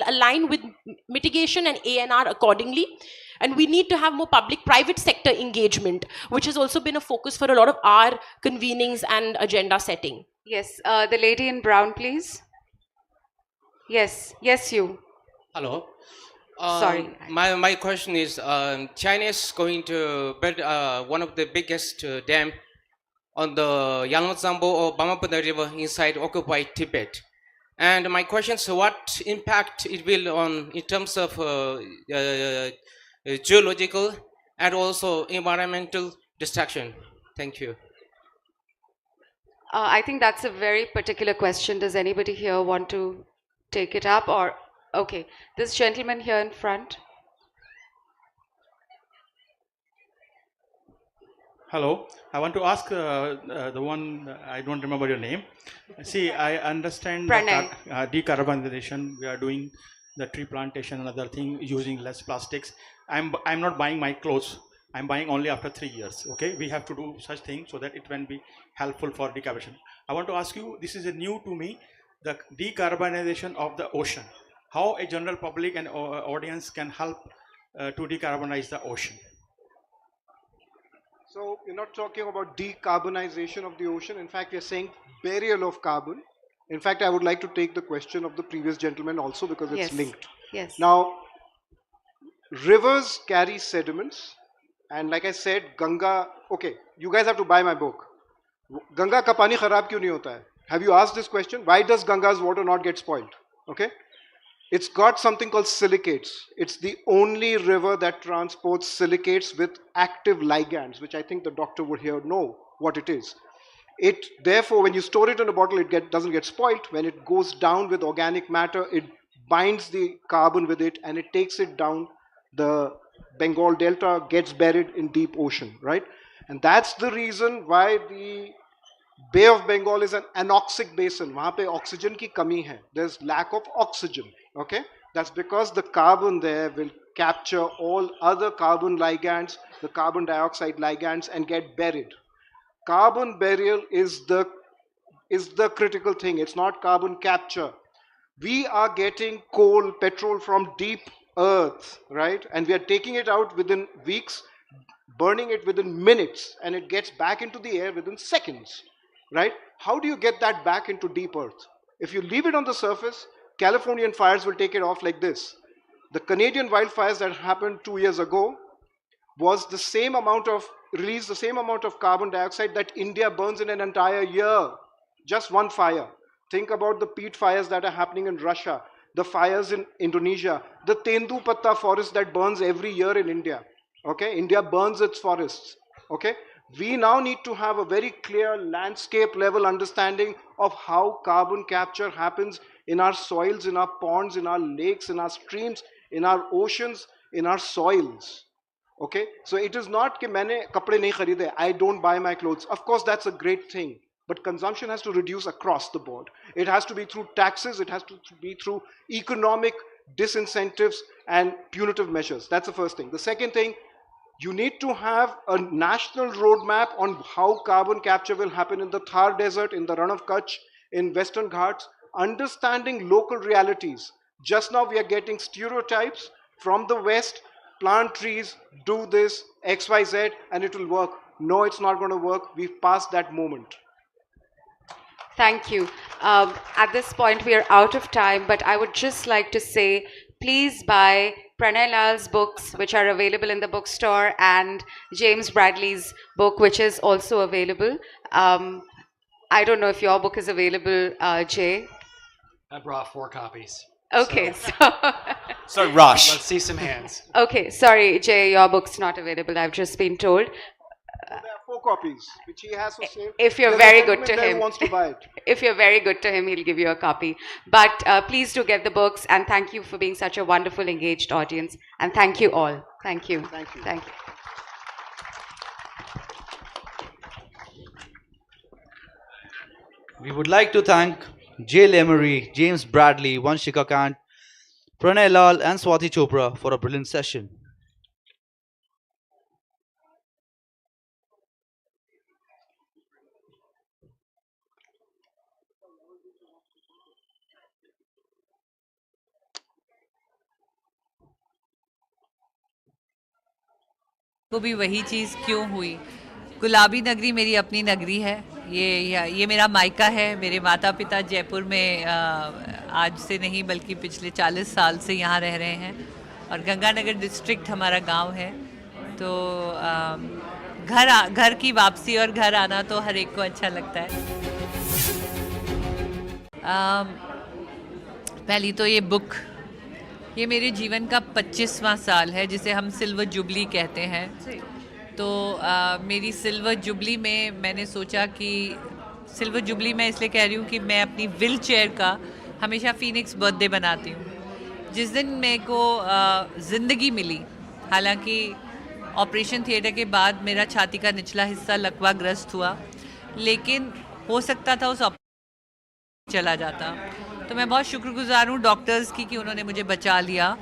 align with mitigation and ANR accordingly. And we need to have more public-private sector engagement, which has also been a focus for a lot of our convenings and agenda setting. Yes, the lady in brown, please. Yes, you. Hello. Sorry. My question is, China is going to build one of the biggest dam on the Yangtze or Brahmaputra River inside occupied Tibet. And my question is, what impact it will on in terms of geological and also environmental destruction? Thank you. I think that's a very particular question. Does anybody here want to take it up? Or okay, this gentleman here in front. Hello, I want to ask the one, I don't remember your name. See, I understand decarbonization, we are doing the tree plantation and other thing using less plastics. I'm not buying my clothes, I'm buying only after 3 years, okay? We have to do such things so that it can be helpful for decarbonization. I want to ask you, this is new to me, the decarbonization of the ocean. How a general public and audience can help to decarbonize the ocean? So you're not talking about decarbonization of the ocean. In fact, we're saying burial of carbon. In fact, I would like to take the question of the previous gentleman also, because it's linked. Yes. Now, rivers carry sediments. And like I said, Ganga, okay, you guys have to buy my book. Ganga ka pani kharab kyun nahi hota hai? Have you asked this question? Why does Ganga's water not get spoiled? Okay. It's got something called silicates. It's the only river that transports silicates with active ligands, which I think the doctor would here know what it is. Therefore, when you store it in a bottle, it doesn't get spoiled. When it goes down with organic matter, it binds the carbon with it and it takes it down the Bengal Delta, gets buried in deep ocean, right? And that's the reason why the Bay of Bengal is an anoxic basin. Wahan pe oxygen ki kami hai. There's lack of oxygen. Okay, that's because the carbon there will capture all other carbon ligands, the carbon dioxide ligands, and get buried. Carbon burial is the critical thing. It's not carbon capture. We are getting coal, petrol from deep earth, right? And we are taking it out within weeks, burning it within minutes, and it gets back into the air within seconds, right? How do you get that back into deep earth? If you leave it on the surface, Californian fires will take it off like this. The Canadian wildfires that happened 2 years ago was the same amount of carbon dioxide that India burns in an entire year. Just one fire. Think about the peat fires that are happening in Russia, the fires in Indonesia, the Tendu Patta forest that burns every year in India. Okay, India burns its forests. Okay, we now need to have a very clear landscape level understanding of how carbon capture happens in our soils, in our ponds, in our lakes, in our streams, in our oceans, in our soils. Okay, so it is not कि मैंने कपड़े नहीं खरीदे, I don't buy my clothes. Of course, that's a great thing, but consumption has to reduce across the board. It has to be through taxes, it has to be through economic disincentives and punitive measures. That's the first thing. The second thing, you need to have a national roadmap on how carbon capture will happen in the Thar Desert, in the Rann of Kutch, in Western Ghats, understanding local realities. Just now we are getting stereotypes from the West, plant trees, do this, X, Y, Z, and it will work. No, it's not going to work. We've passed that moment. Thank you. At this point, we are out of time, but I would just like to say, please buy Pranay Lal's books, which are available in the bookstore, and James Bradley's book, which is also available. I don't know if your book is available, Jay. I brought 4 copies. Okay, So rush. Let's see some hands. Okay, sorry, Jay, your book's not available. I've just been told. There are 4 copies, which he has for sale. If you're There's a very good to gentleman there who him, wants to buy it. if you're very good to him, he'll give you a copy. But please do get the books, and thank you for being such a wonderful, engaged audience. And thank you all. Thank you. Thank you. Thank you. We would like to thank Jay Emery, James Bradley, Vanshika Kant, Pranay Lal, and Swati Chopra for a brilliant session. को भी वही चीज़ क्यों हुई। गुलाबी नगरी मेरी अपनी नगरी है, ये मेरा मायका है। मेरे माता पिता जयपुर में आज से नहीं बल्कि पिछले 40 साल से यहाँ रह रहे हैं, और गंगानगर डिस्ट्रिक्ट हमारा गांव है। तो घर की वापसी और घर आना तो हर एक को अच्छा लगता है। पहली तो ये बुक, ये मेरे जीवन का 25वां साल है, जिसे हम सिल्वर जुबली कहते हैं। तो मेरी सिल्वर जुबली में मैंने सोचा कि सिल्वर जुबली मैं इसलिए कह रही हूँ कि मैं अपनी व्हील चेयर का हमेशा फीनिक्स बर्थडे बनाती हूँ। जिस दिन मेरे को ज़िंदगी मिली, हालांकि ऑपरेशन थिएटर के बाद मेरा छाती का निचला हिस्सा लकवाग्रस्त हुआ, लेकिन हो सकता था उस ऑपरेशन चला जाता। तो मैं बहुत शुक्रगुजार हूँ डॉक्टर्स की कि उन्होंने मुझे बचा लिया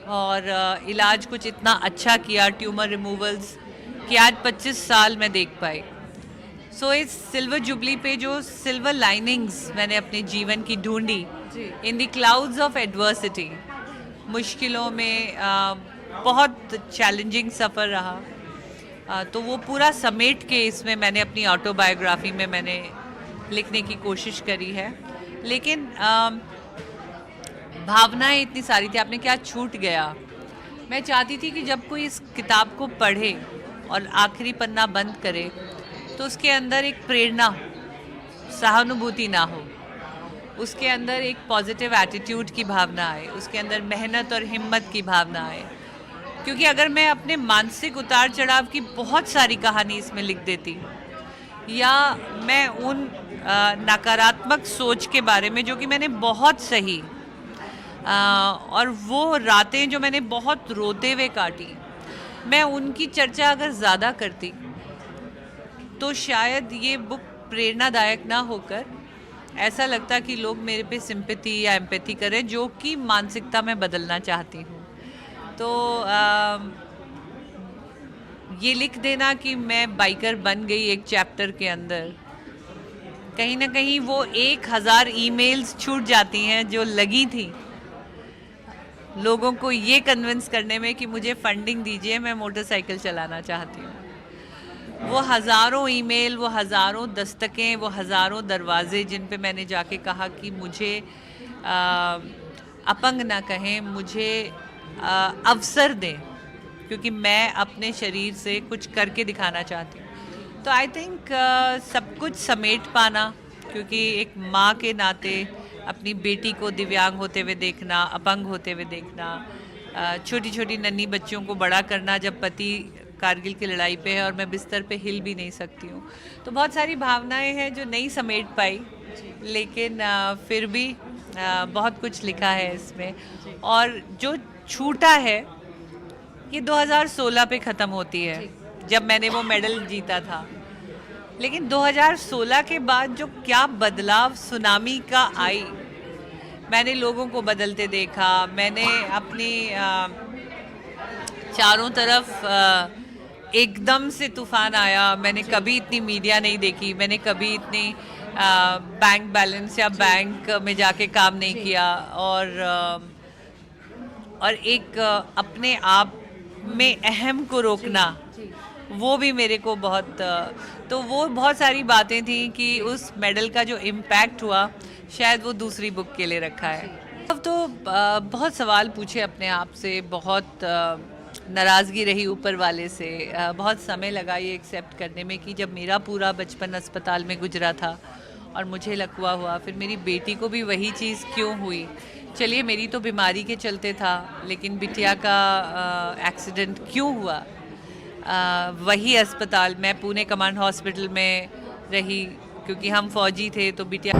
और इलाज कुछ इतना अच्छा किया, ट्यूमर रिमूवल्स, कि आज 25 साल मैं देख पाई। सो इस सिल्वर जुबली पे जो सिल्वर लाइनिंग्स मैंने अपने जीवन की ढूंढी in the clouds of adversity, मुश्किलों में बहुत चैलेंजिंग सफ़र रहा, तो वो पूरा समेट के इसमें मैंने अपनी ऑटोबायोग्राफी में मैंने लिखने की कोशिश करी है। लेकिन भावनाएं इतनी सारी थी, आपने क्या छूट गया। मैं चाहती थी कि जब कोई इस किताब को पढ़े और आखिरी पन्ना बंद करे तो उसके अंदर एक प्रेरणा, सहानुभूति ना हो, उसके अंदर एक पॉजिटिव एटीट्यूड की भावना आए, उसके अंदर मेहनत और हिम्मत की भावना आए। क्योंकि अगर मैं अपने मानसिक उतार चढ़ाव की बहुत सारी कहानी इसमें लिख देती, या मैं उन नकारात्मक सोच के बारे में जो कि मैंने बहुत सही, और वो रातें जो मैंने बहुत रोते हुए काटी, मैं उनकी चर्चा अगर ज़्यादा करती तो शायद ये बुक प्रेरणादायक ना होकर ऐसा लगता कि लोग मेरे पे सिंपैथी या एम्पैथी करें, जो कि मानसिकता मैं बदलना चाहती हूँ। तो ये लिख देना कि मैं बाइकर बन गई एक चैप्टर के अंदर, कहीं ना कहीं वो 1000 ईमेल्स छूट जाती हैं जो लगी थी लोगों को ये कन्विंस करने में कि मुझे फंडिंग दीजिए, मैं मोटरसाइकिल चलाना चाहती हूँ। वो हज़ारों ईमेल, वो हज़ारों दस्तकें, वो हज़ारों दरवाजे जिन पे मैंने जाके कहा कि मुझे अपंग ना कहें, मुझे अवसर दें, क्योंकि मैं अपने शरीर से कुछ करके दिखाना चाहती हूँ। तो आई थिंक सब कुछ समेट पाना, क्योंकि एक माँ के नाते अपनी बेटी को दिव्यांग होते हुए देखना, अपंग होते हुए देखना, छोटी छोटी नन्ही बच्चियों को बड़ा करना जब पति कारगिल की लड़ाई पे है और मैं बिस्तर पे हिल भी नहीं सकती हूँ। तो बहुत सारी भावनाएं हैं जो नहीं समेट पाई, लेकिन फिर भी बहुत कुछ लिखा है इसमें। और जो छूटा है ये 2016 पे ख़त्म होती है जब मैंने वो मेडल जीता था। लेकिन 2016 के बाद जो क्या बदलाव सुनामी का आई, मैंने लोगों को बदलते देखा। मैंने अपनी चारों तरफ एकदम से तूफान आया। मैंने कभी इतनी मीडिया नहीं देखी, मैंने कभी इतनी बैंक बैलेंस या बैंक में जाके काम नहीं किया। और एक अपने आप में अहम को रोकना, वो भी मेरे को बहुत, तो वो बहुत सारी बातें थी कि उस मेडल का जो इम्पैक्ट हुआ शायद वो दूसरी बुक के लिए रखा है। अब तो बहुत सवाल पूछे अपने आप से, बहुत नाराज़गी रही ऊपर वाले से, बहुत समय लगा ये एक्सेप्ट करने में कि जब मेरा पूरा बचपन अस्पताल में गुजरा था और मुझे लकवा हुआ, फिर मेरी बेटी को भी वही चीज़ क्यों हुई। चलिए मेरी तो बीमारी के चलते था, लेकिन बिटिया का एक्सीडेंट क्यों हुआ वही अस्पताल। मैं पुणे कमांड हॉस्पिटल में रही क्योंकि हम फौजी थे, तो बिटिया